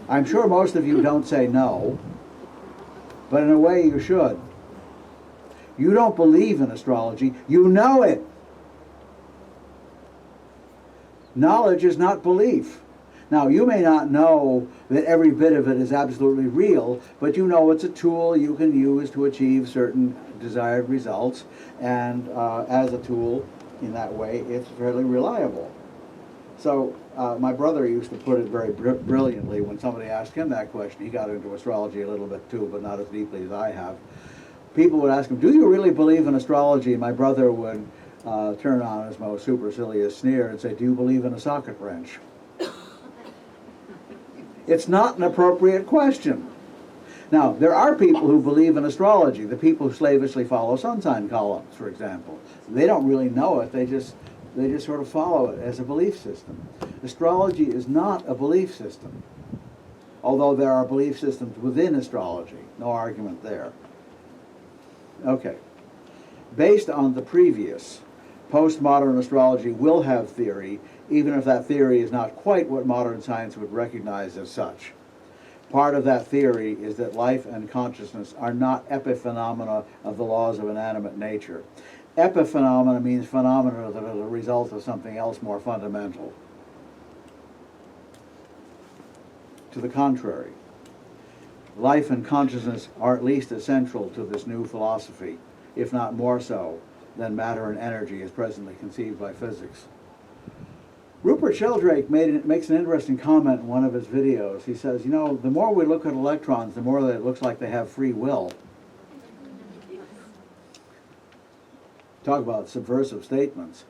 I'm sure most of you don't say no, but in a way you should. You don't believe in astrology, you know it. Knowledge is not belief. Now, you may not know that every bit of it is absolutely real, but you know it's a tool you can use to achieve certain desired results, and as a tool in that way, it's fairly reliable. So my brother used to put it very brilliantly when somebody asked him that question. He got into astrology a little bit too, but not as deeply as I have. People would ask him, do you really believe in astrology? And my brother would turn on his most supercilious sneer and say, do you believe in a socket wrench? It's not an appropriate question. Now, there are people who believe in astrology, the people who slavishly follow sun sign columns, for example. They don't really know it, they just sort of follow it as a belief system. Astrology is not a belief system, although there are belief systems within astrology. No argument there. Okay. Based on the previous, postmodern astrology will have theory, even if that theory is not quite what modern science would recognize as such. Part of that theory is that life and consciousness are not epiphenomena of the laws of inanimate nature. Epiphenomena means phenomena that are the result of something else more fundamental. To the contrary, life and consciousness are at least essential to this new philosophy, if not more so than matter and energy as presently conceived by physics. Rupert Sheldrake makes an interesting comment in one of his videos. He says, you know, the more we look at electrons, the more that it looks like they have free will. Talk about subversive statements.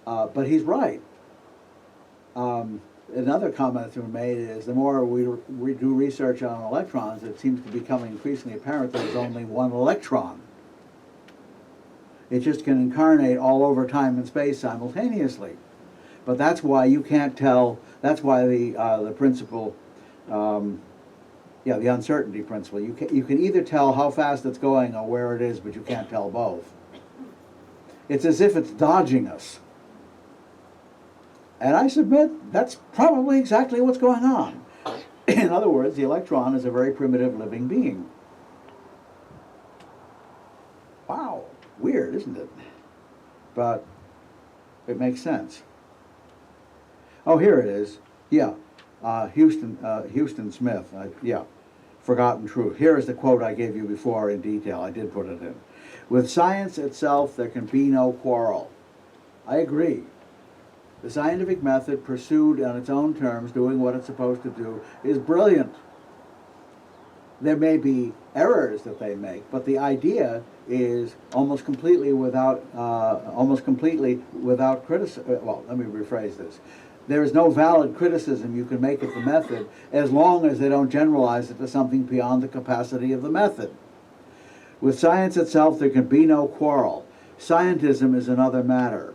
But he's right. Another comment that's been made is the more we do research on electrons, it seems to become increasingly apparent that there's only one electron. It just can incarnate all over time and space simultaneously. But that's why you can't tell, that's why the principle, the uncertainty principle. You can either tell how fast it's going or where it is, but you can't tell both. It's as if it's dodging us. And I submit that's probably exactly what's going on. In other words, the electron is a very primitive living being. Wow, weird, isn't it? But it makes sense. Oh, here it is. Yeah, Houston Smith. Forgotten Truth. Here is the quote I gave you before in detail. I did put it in. With science itself, there can be no quarrel. I agree. The scientific method, pursued on its own terms, doing what it's supposed to do, is brilliant. There may be errors that they make, but the idea is almost completely without criticism. Well, let me rephrase this. There is no valid criticism you can make of the method as long as they don't generalize it to something beyond the capacity of the method. With science itself, there can be no quarrel. Scientism is another matter.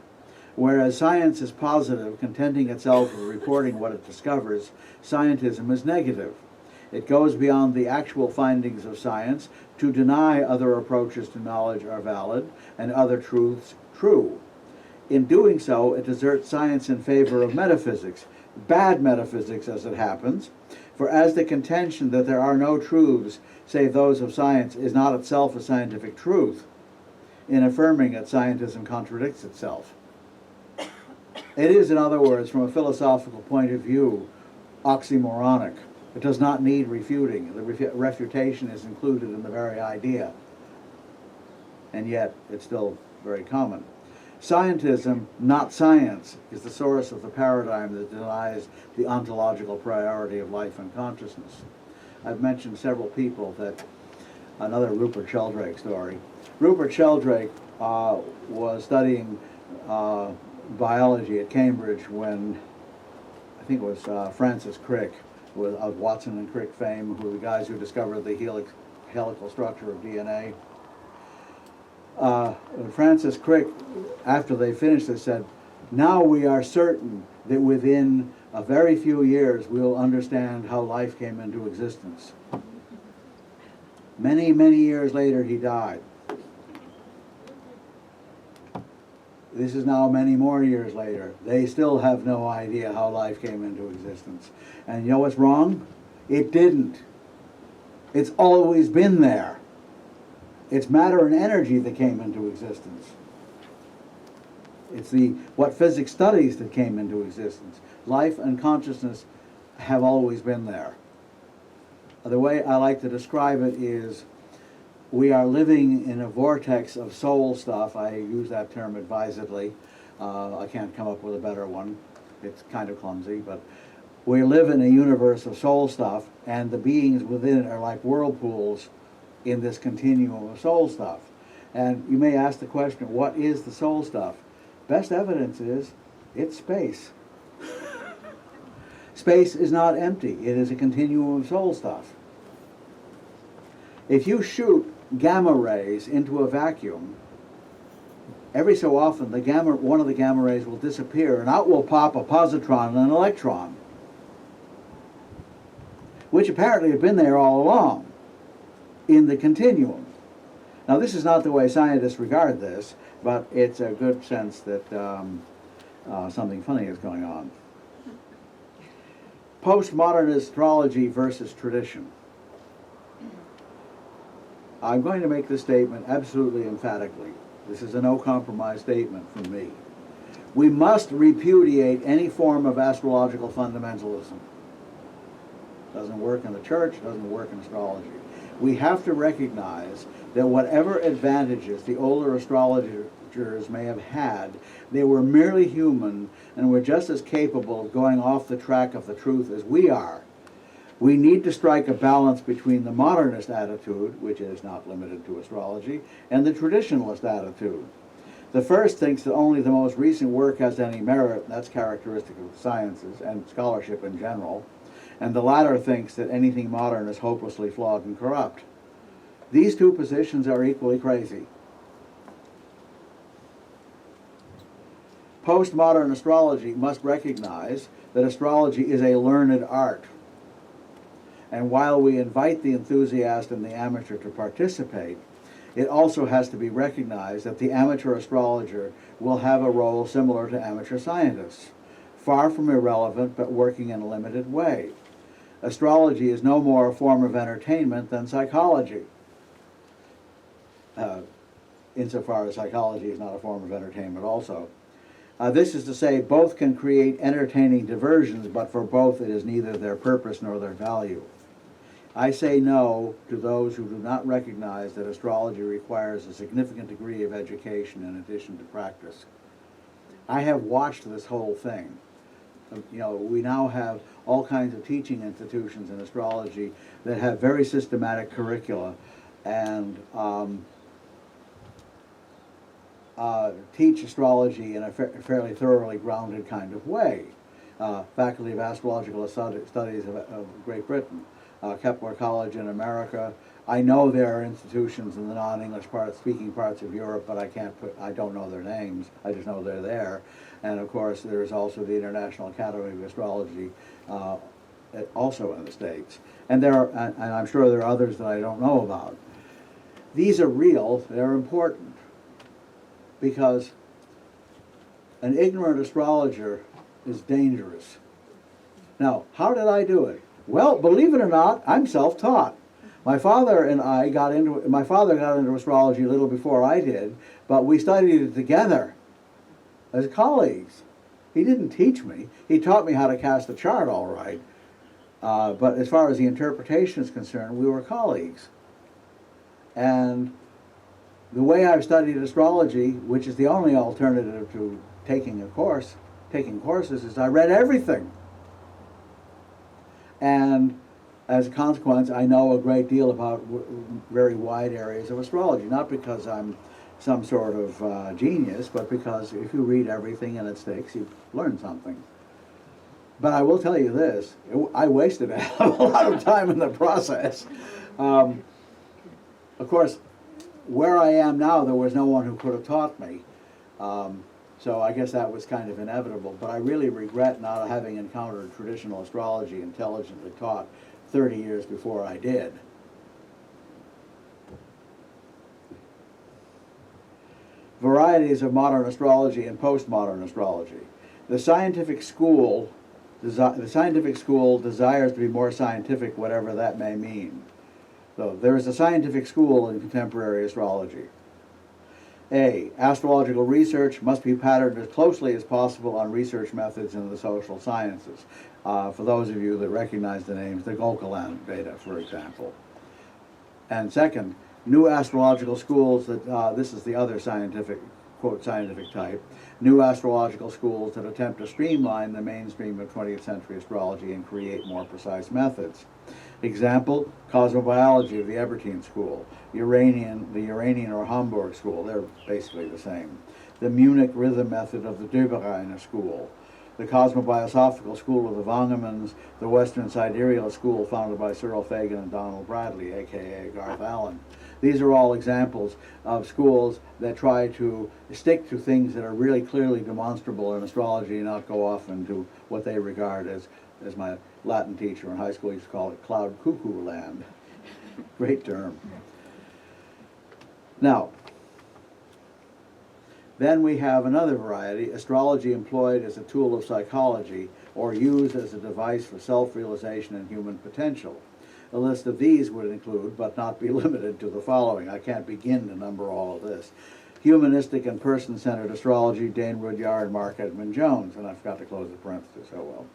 Whereas science is positive, contenting itself with reporting what it discovers, scientism is negative. It goes beyond the actual findings of science to deny other approaches to knowledge are valid and other truths true. In doing so, it deserts science in favor of metaphysics, bad metaphysics as it happens, for as the contention that there are no truths save those of science is not itself a scientific truth, in affirming it, scientism contradicts itself. It is, in other words, from a philosophical point of view, oxymoronic. It does not need refuting. The refutation is included in the very idea, and yet it's still very common. Scientism, not science, is the source of the paradigm that denies the ontological priority of life and consciousness. I've mentioned several people that, another Rupert Sheldrake story. Rupert Sheldrake was studying biology at Cambridge when, I think it was Francis Crick, of Watson and Crick fame, who were the guys who discovered the helical structure of DNA. Francis Crick, after they finished this, said, now we are certain that within a very few years we'll understand how life came into existence. Many, many years later he died. This is now many more years later. They still have no idea how life came into existence. And you know what's wrong? It didn't. It's always been there. It's matter and energy that came into existence. It's what physics studies that came into existence. Life and consciousness have always been there. The way I like to describe it is we are living in a vortex of soul stuff. I use that term advisedly. I can't come up with a better one. It's kind of clumsy, but we live in a universe of soul stuff, and the beings within it are like whirlpools in this continuum of soul stuff. And you may ask the question, what is the soul stuff? Best evidence is it's space. Space is not empty. It is a continuum of soul stuff. If you shoot gamma rays into a vacuum, every so often one of the gamma rays will disappear, and out will pop a positron and an electron, which apparently have been there all along in the continuum. Now, this is not the way scientists regard this, but it's a good sense that something funny is going on. Postmodern astrology versus tradition. I'm going to make this statement absolutely emphatically. This is a no-compromise statement from me. We must repudiate any form of astrological fundamentalism. Doesn't work in the church, doesn't work in astrology. We have to recognize that whatever advantages the older astrologers may have had, they were merely human and were just as capable of going off the track of the truth as we are. We need to strike a balance between the modernist attitude, which is not limited to astrology, and the traditionalist attitude. The first thinks that only the most recent work has any merit, and that's characteristic of sciences and scholarship in general, and the latter thinks that anything modern is hopelessly flawed and corrupt. These two positions are equally crazy. Postmodern astrology must recognize that astrology is a learned art. And while we invite the enthusiast and the amateur to participate, it also has to be recognized that the amateur astrologer will have a role similar to amateur scientists, far from irrelevant but working in a limited way. Astrology is no more a form of entertainment than psychology, insofar as psychology is not a form of entertainment also. This is to say, both can create entertaining diversions, but for both it is neither their purpose nor their value. I say no to those who do not recognize that astrology requires a significant degree of education in addition to practice. I have watched this whole thing. You know, we now have all kinds of teaching institutions in astrology that have very systematic curricula and teach astrology in a fairly thoroughly grounded kind of way. Faculty of Astrological Studies of Great Britain, Kepler College in America. I know there are institutions in the non-English speaking parts of Europe, but I don't know their names. I just know they're there. And of course, there's also the International Academy of Astrology, also in the States. And and I'm sure there are others that I don't know about. These are real. They're important because an ignorant astrologer is dangerous. Now, how did I do it? Well, believe it or not, I'm self-taught. My father got into astrology a little before I did, but we studied it together as colleagues. He didn't teach me. He taught me how to cast a chart all right. But as far as the interpretation is concerned, we were colleagues. And the way I've studied astrology, which is the only alternative to taking courses, is I read everything. And as a consequence, I know a great deal about very wide areas of astrology, not because I'm some sort of genius, but because if you read everything and it sticks, you learn something. But I will tell you this, I wasted a lot of time in the process. Of course, where I am now, there was no one who could have taught me. So I guess that was kind of inevitable, but I really regret not having encountered traditional astrology intelligently taught 30 years before I did. Varieties of modern astrology and postmodern astrology. The scientific school The scientific school desires to be more scientific, whatever that may mean. So there is a scientific school in contemporary astrology. A, astrological research must be patterned as closely as possible on research methods in the social sciences. For those of you that recognize the names, the Gokalan Veda, for example. And second, new astrological schools that, this is the other scientific, quote, scientific type, new astrological schools that attempt to streamline the mainstream of 20th century astrology and create more precise methods. Example, cosmobiology of the Ebertin School, the Uranian or Hamburg School, they're basically the same. The Munich rhythm method of the Döbereiner School, the Cosmobiosophical School of the Wangermans, the Western Sidereal School founded by Cyril Fagan and Donald Bradley, aka Garth Allen. These are all examples of schools that try to stick to things that are really clearly demonstrable in astrology and not go off into what they regard as my Latin teacher in high school used to call it cloud cuckoo land. Great term. Now, then we have another variety, astrology employed as a tool of psychology or used as a device for self-realization and human potential. A list of these would include, but not be limited to, the following. I can't begin to number all of this. Humanistic and person-centered astrology, Dane Rudyard and Mark Edmund Jones, and I forgot to close the parenthesis, oh well.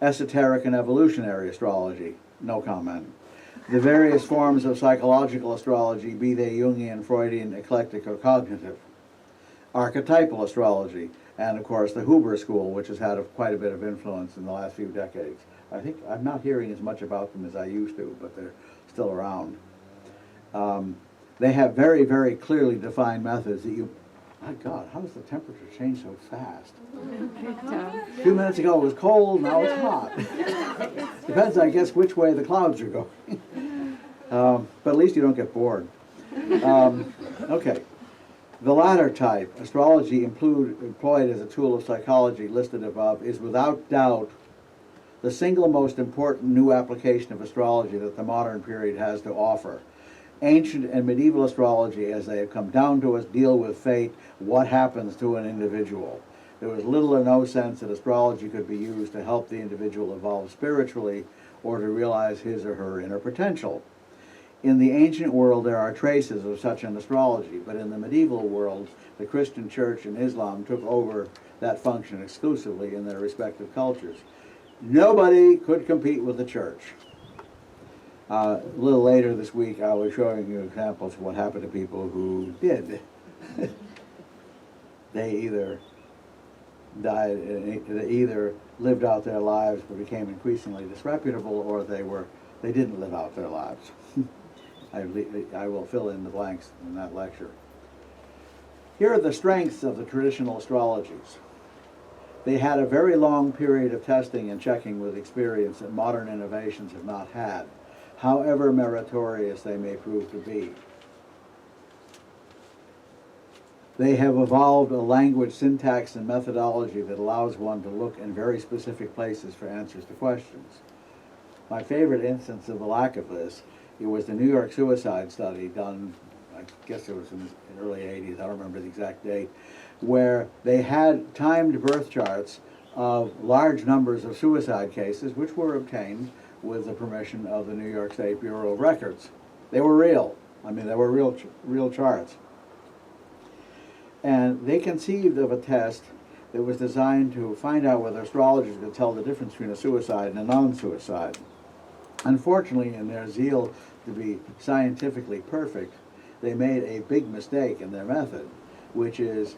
Esoteric and evolutionary astrology, no comment. The various forms of psychological astrology, be they Jungian, Freudian, eclectic, or cognitive. Archetypal astrology, and of course the Huber School, which has had quite a bit of influence in the last few decades. I think I'm not hearing as much about them as I used to, but they're still around. They have very, very clearly defined methods that you, my God, how does the temperature change so fast? A few minutes ago it was cold, now it's hot. Depends, I guess, which way the clouds are going. But at least you don't get bored. Okay. The latter type, astrology employed as a tool of psychology listed above, is without doubt the single most important new application of astrology that the modern period has to offer. Ancient and medieval astrology, as they have come down to us, deal with fate, what happens to an individual. There was little or no sense that astrology could be used to help the individual evolve spiritually or to realize his or her inner potential. In the ancient world, there are traces of such an astrology, but in the medieval world, the Christian Church and Islam took over that function exclusively in their respective cultures. Nobody could compete with the church. A little later this week, I was showing you examples of what happened to people who did. They either died, they either lived out their lives but became increasingly disreputable, or they didn't live out their lives. I will fill in the blanks in that lecture. Here are the strengths of the traditional astrologies. They had a very long period of testing and checking with experience that modern innovations have not had, however meritorious they may prove to be. They have evolved a language, syntax, and methodology that allows one to look in very specific places for answers to questions. My favorite instance of the lack of this, it was the New York suicide study done, I guess it was in the early 80s, I don't remember the exact date, where they had timed birth charts of large numbers of suicide cases, which were obtained with the permission of the New York State Bureau of Records. They were real. I mean, they were real charts. And they conceived of a test that was designed to find out whether astrologers could tell the difference between a suicide and a non-suicide. Unfortunately, in their zeal to be scientifically perfect, they made a big mistake in their method, which is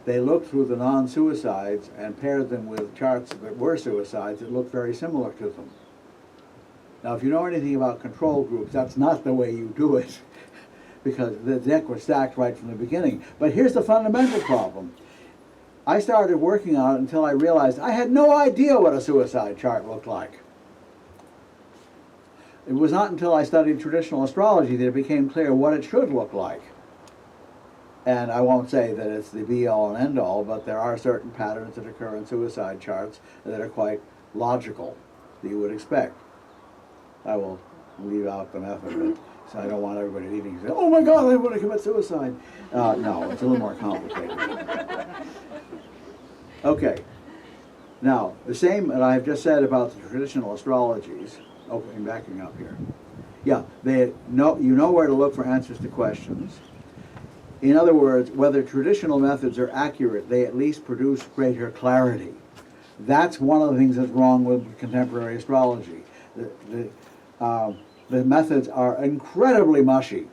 they looked through the non-suicides and paired them with charts that were suicides that looked very similar to them. Now, if you know anything about control groups, that's not the way you do it, because the deck was stacked right from the beginning. But here's the fundamental problem. I started working on it until I realized I had no idea what a suicide chart looked like. It was not until I studied traditional astrology that it became clear what it should look like. And I won't say that it's the be-all and end-all, but there are certain patterns that occur in suicide charts that are quite logical, that you would expect. I will leave out the method, so I don't want everybody leaving and say, oh my God, I want to commit suicide. No, it's a little more complicated. Okay. Now, the same that I've just said about the traditional astrologies. Oh, I'm backing up here. Yeah, you know where to look for answers to questions. In other words, whether traditional methods are accurate, they at least produce greater clarity. That's one of the things that's wrong with contemporary astrology. The methods are incredibly mushy.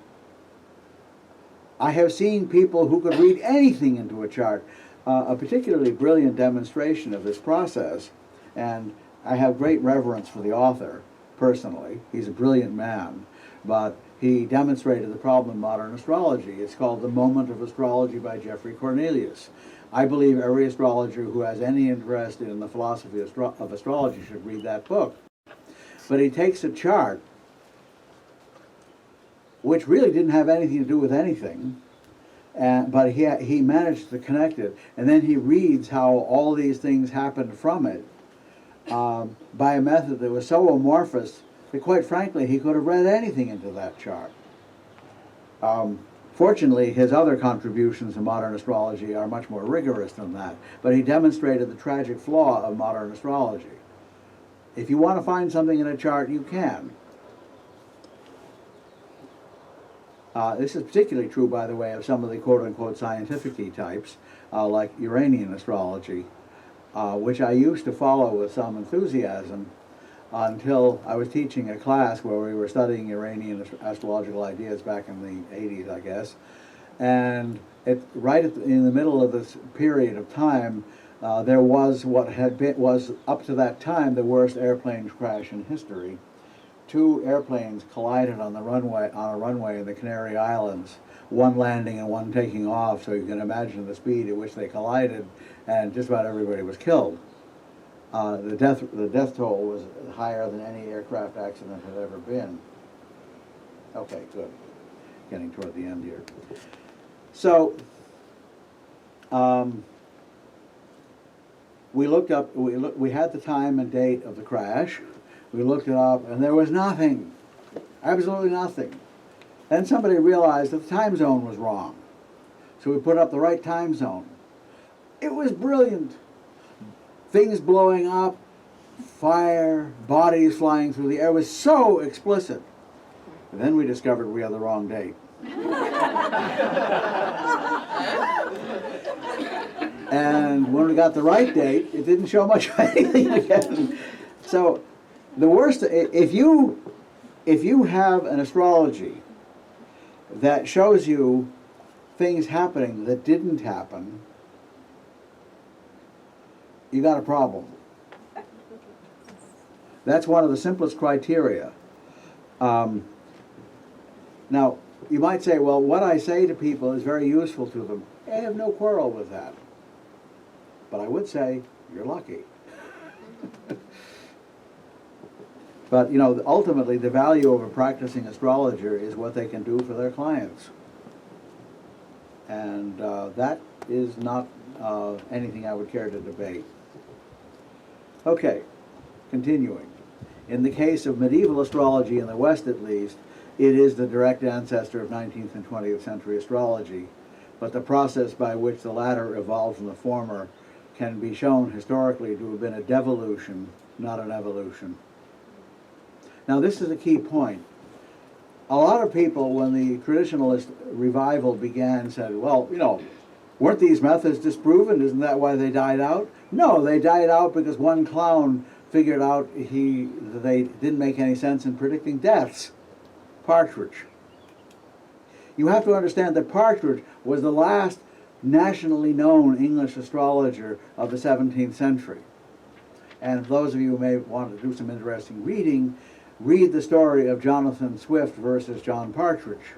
I have seen people who could read anything into a chart. A particularly brilliant demonstration of this process, and I have great reverence for the author, personally. He's a brilliant man, but he demonstrated the problem in modern astrology. It's called The Moment of Astrology by Geoffrey Cornelius. I believe every astrologer who has any interest in the philosophy of astrology should read that book. But he takes a chart which really didn't have anything to do with anything, but he managed to connect it, and then he reads how all these things happened from it by a method that was so amorphous that, quite frankly, he could have read anything into that chart. Fortunately, his other contributions to modern astrology are much more rigorous than that, but he demonstrated the tragic flaw of modern astrology. If you want to find something in a chart, you can. This is particularly true, by the way, of some of the quote-unquote scientific-y types, like Uranian astrology, which I used to follow with some enthusiasm until I was teaching a class where we were studying Uranian astrological ideas back in the 80s, I guess. And in the middle of this period of time, there was was up to that time the worst airplane crash in history. Two airplanes collided on a runway in the Canary Islands, one landing and one taking off, so you can imagine the speed at which they collided, and just about everybody was killed. The death toll was higher than any aircraft accident had ever been. Okay, good. Getting toward the end here. So, we had the time and date of the crash. We looked it up, and there was nothing, absolutely nothing. Then somebody realized that the time zone was wrong. So we put up the right time zone. It was brilliant. Things blowing up, fire, bodies flying through the air. It was so explicit. And then we discovered we had the wrong date. And when we got the right date, it didn't show much of anything again. So the worst, if you have an astrology that shows you things happening that didn't happen, you got a problem. That's one of the simplest criteria. Now, you might say, well, what I say to people is very useful to them. I have no quarrel with that. But I would say, you're lucky. But, ultimately, the value of a practicing astrologer is what they can do for their clients. And that is not anything I would care to debate. Okay, continuing. In the case of medieval astrology in the West, at least, it is the direct ancestor of 19th and 20th century astrology. But the process by which the latter evolved from the former can be shown historically to have been a devolution, not an evolution. Now, this is a key point. A lot of people, when the traditionalist revival began, said, well, weren't these methods disproven? Isn't that why they died out? No, they died out because one clown figured out they didn't make any sense in predicting deaths. Partridge. You have to understand that Partridge was the last nationally known English astrologer of the 17th century. And those of you who may want to do some interesting reading, read the story of Jonathan Swift versus John Partridge.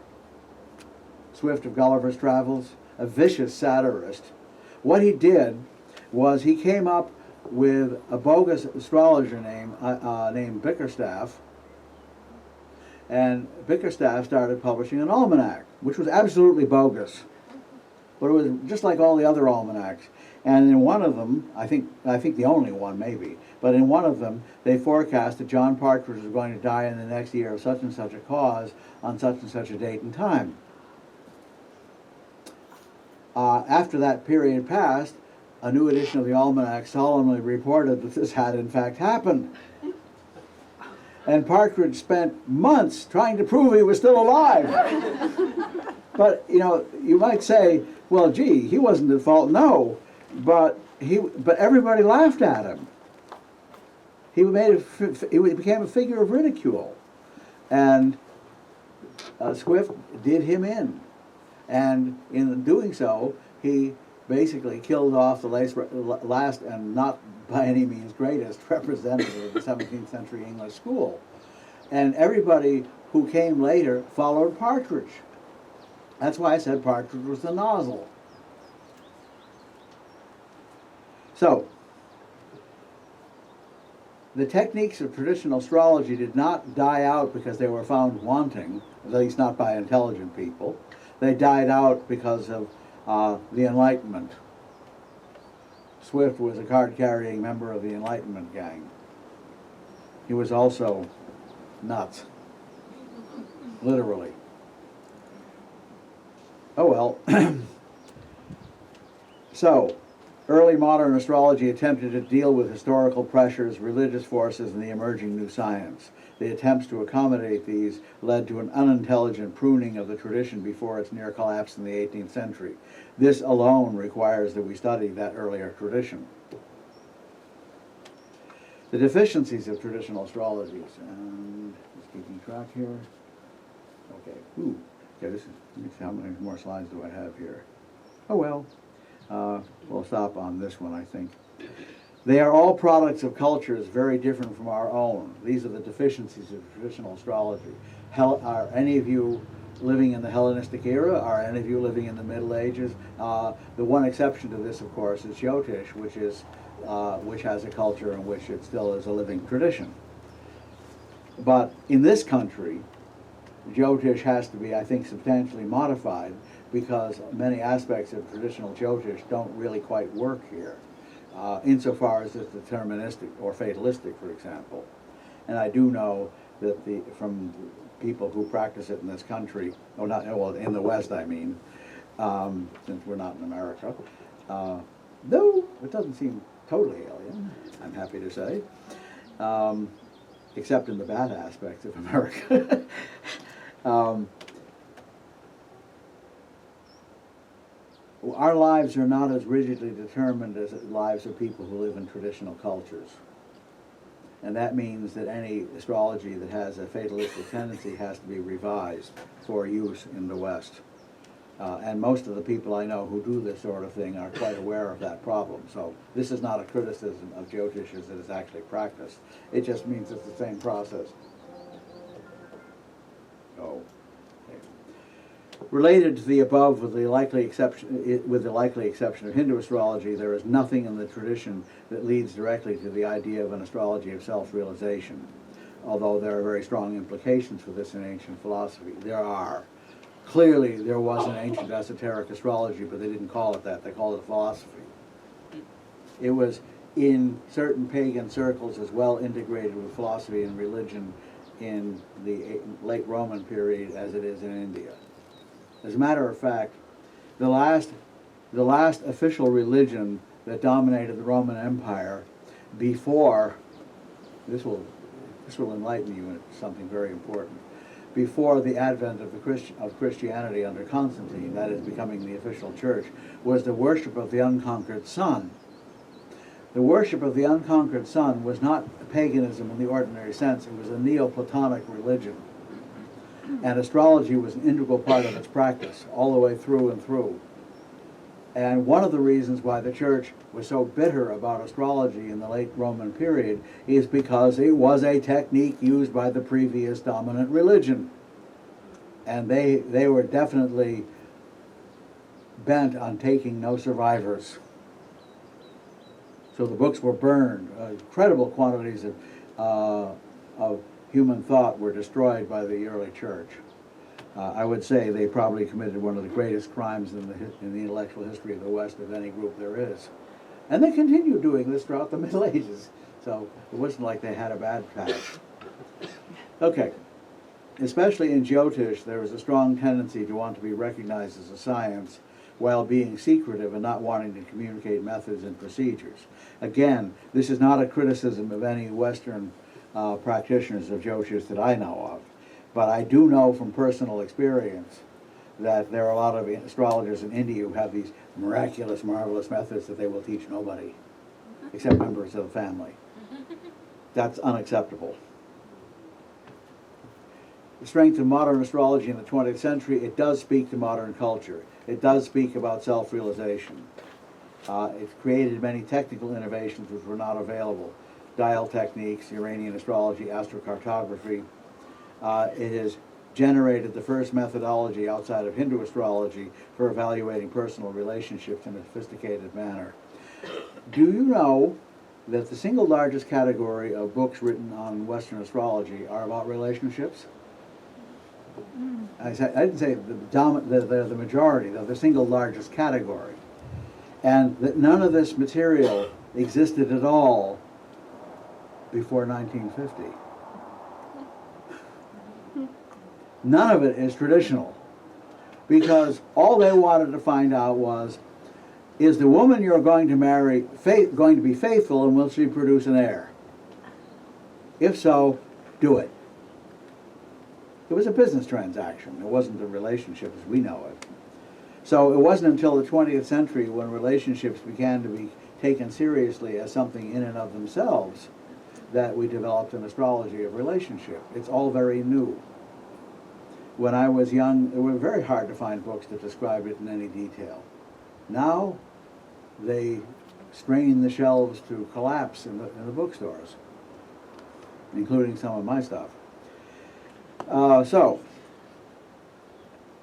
Swift of Gulliver's Travels, a vicious satirist. What he did was he came up with a bogus astrologer named Bickerstaff, and Bickerstaff started publishing an almanac, which was absolutely bogus. But it was just like all the other almanacs. And in one of them, I think the only one maybe, but in one of them, they forecast that John Partridge was going to die in the next year of such and such a cause on such and such a date and time. After that period passed, a new edition of the Almanac solemnly reported that this had in fact happened. And Partridge spent months trying to prove he was still alive. But, you know, you might say, well, gee, he wasn't at fault. No, but everybody laughed at him. He became a figure of ridicule. And Swift did him in. And in doing so, he basically killed off the last and not by any means greatest representative of the 17th century English school. And everybody who came later followed Partridge. That's why I said Partridge was the nozzle. So, the techniques of traditional astrology did not die out because they were found wanting, at least not by intelligent people. They died out because of the Enlightenment. Swift was a card-carrying member of the Enlightenment gang. He was also nuts, literally. Oh well. So, early modern astrology attempted to deal with historical pressures, religious forces, and the emerging new science. The attempts to accommodate these led to an unintelligent pruning of the tradition before its near collapse in the 18th century. This alone requires that we study that earlier tradition. The deficiencies of traditional astrology. And just keeping track here. Okay. Ooh. Okay. Let me see how many more slides do I have here. Oh well. We'll stop on this one, I think. They are all products of cultures very different from our own. These are the deficiencies of traditional astrology. Are any of you living in the Hellenistic era? Are any of you living in the Middle Ages? The one exception to this, of course, is Jyotish, which has a culture in which it still is a living tradition. But in this country, Jyotish has to be, I think, substantially modified because many aspects of traditional Jyotish don't really quite work here. Insofar as it's deterministic or fatalistic, for example. And I do know that from people who practice it in this country, in the West, I mean, since we're not in America, though it doesn't seem totally alien, I'm happy to say, except in the bad aspects of America. Our lives are not as rigidly determined as the lives of people who live in traditional cultures. And that means that any astrology that has a fatalistic tendency has to be revised for use in the West. And most of the people I know who do this sort of thing are quite aware of that problem. So this is not a criticism of Jyotish as it is actually practiced. It just means it's the same process. Oh. Related to the above, with the likely exception of Hindu astrology, there is nothing in the tradition that leads directly to the idea of an astrology of self-realization, although there are very strong implications for this in ancient philosophy. There are. Clearly, there was an ancient esoteric astrology, but they didn't call it that. They called it philosophy. It was in certain pagan circles as well integrated with philosophy and religion in the late Roman period as it is in India. As a matter of fact, the last official religion that dominated the Roman Empire before, this will enlighten you in something very important, before the advent of Christianity under Constantine, that is becoming the official church, was the worship of the unconquered sun. The worship of the unconquered sun was not paganism in the ordinary sense, it was a Neoplatonic religion. And astrology was an integral part of its practice, all the way through and through. And one of the reasons why the church was so bitter about astrology in the late Roman period is because it was a technique used by the previous dominant religion. And they were definitely bent on taking no survivors. So the books were burned. Incredible quantities of human thought were destroyed by the early church. I would say they probably committed one of the greatest crimes in the intellectual history of the West of any group there is. And they continued doing this throughout the Middle Ages. So it wasn't like they had a bad past. Okay. Especially in Jyotish, there is a strong tendency to want to be recognized as a science, while being secretive and not wanting to communicate methods and procedures. Again, this is not a criticism of any Western practitioners of Jyotish that I know of, but I do know from personal experience that there are a lot of astrologers in India who have these miraculous, marvelous methods that they will teach nobody, except members of the family. That's unacceptable. The strength of modern astrology in the 20th century, it does speak to modern culture. It does speak about self-realization. It's created many technical innovations which were not available. Dial techniques, Uranian astrology, astrocartography. It has generated the first methodology outside of Hindu astrology for evaluating personal relationships in a sophisticated manner. Do you know that the single largest category of books written on Western astrology are about relationships? I didn't say the majority, though, the single largest category. And that none of this material existed at all before 1950. None of it is traditional, because all they wanted to find out was, is the woman you're going to marry going to be faithful, and will she produce an heir? If so, do it. It was a business transaction. It wasn't a relationship as we know it. So it wasn't until the 20th century when relationships began to be taken seriously as something in and of themselves that we developed an astrology of relationship. It's all very new. When I was young, it was very hard to find books that described it in any detail. Now, they strain the shelves to collapse in the bookstores, including some of my stuff.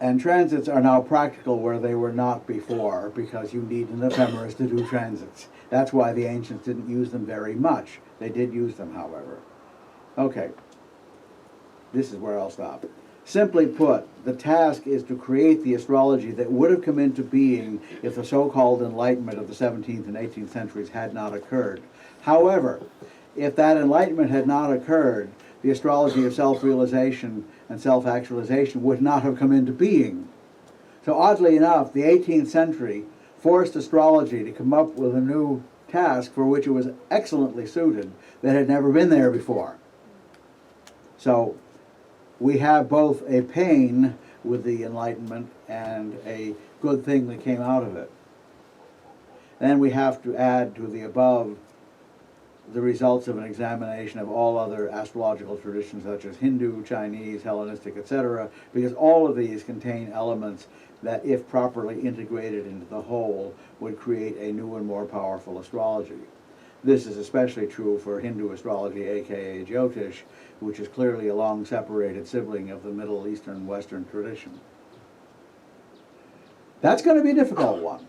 And transits are now practical where they were not before, because you need an ephemeris to do transits. That's why the ancients didn't use them very much. They did use them, however. Okay, this is where I'll stop. Simply put, the task is to create the astrology that would have come into being if the so-called Enlightenment of the 17th and 18th centuries had not occurred. However, if that Enlightenment had not occurred, the astrology of self-realization and self-actualization would not have come into being. So oddly enough, the 18th century forced astrology to come up with a new task for which it was excellently suited that had never been there before. So we have both a pain with the Enlightenment and a good thing that came out of it. Then we have to add to the above the results of an examination of all other astrological traditions such as Hindu, Chinese, Hellenistic, etc., because all of these contain elements that, if properly integrated into the whole, would create a new and more powerful astrology. This is especially true for Hindu astrology, aka Jyotish, which is clearly a long separated sibling of the Middle Eastern Western tradition. That's going to be a difficult one,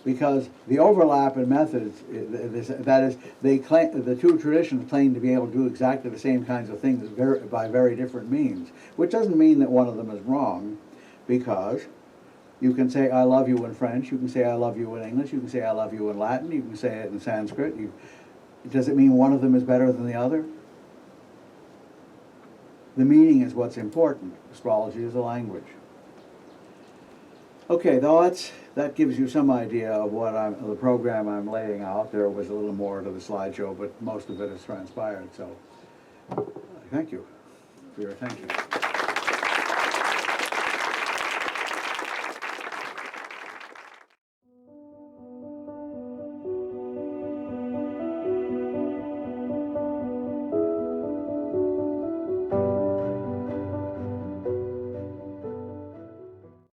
because the overlap in methods, that is, the two traditions claim to be able to do exactly the same kinds of things by very different means, which doesn't mean that one of them is wrong, because you can say I love you in French, you can say I love you in English, you can say I love you in Latin, you can say it in Sanskrit. Does it mean one of them is better than the other? The meaning is what's important. Astrology is a language. Okay, though that gives you some idea of what the program I'm laying out. There was a little more to the slideshow, but most of it has transpired. So, thank you for your attention.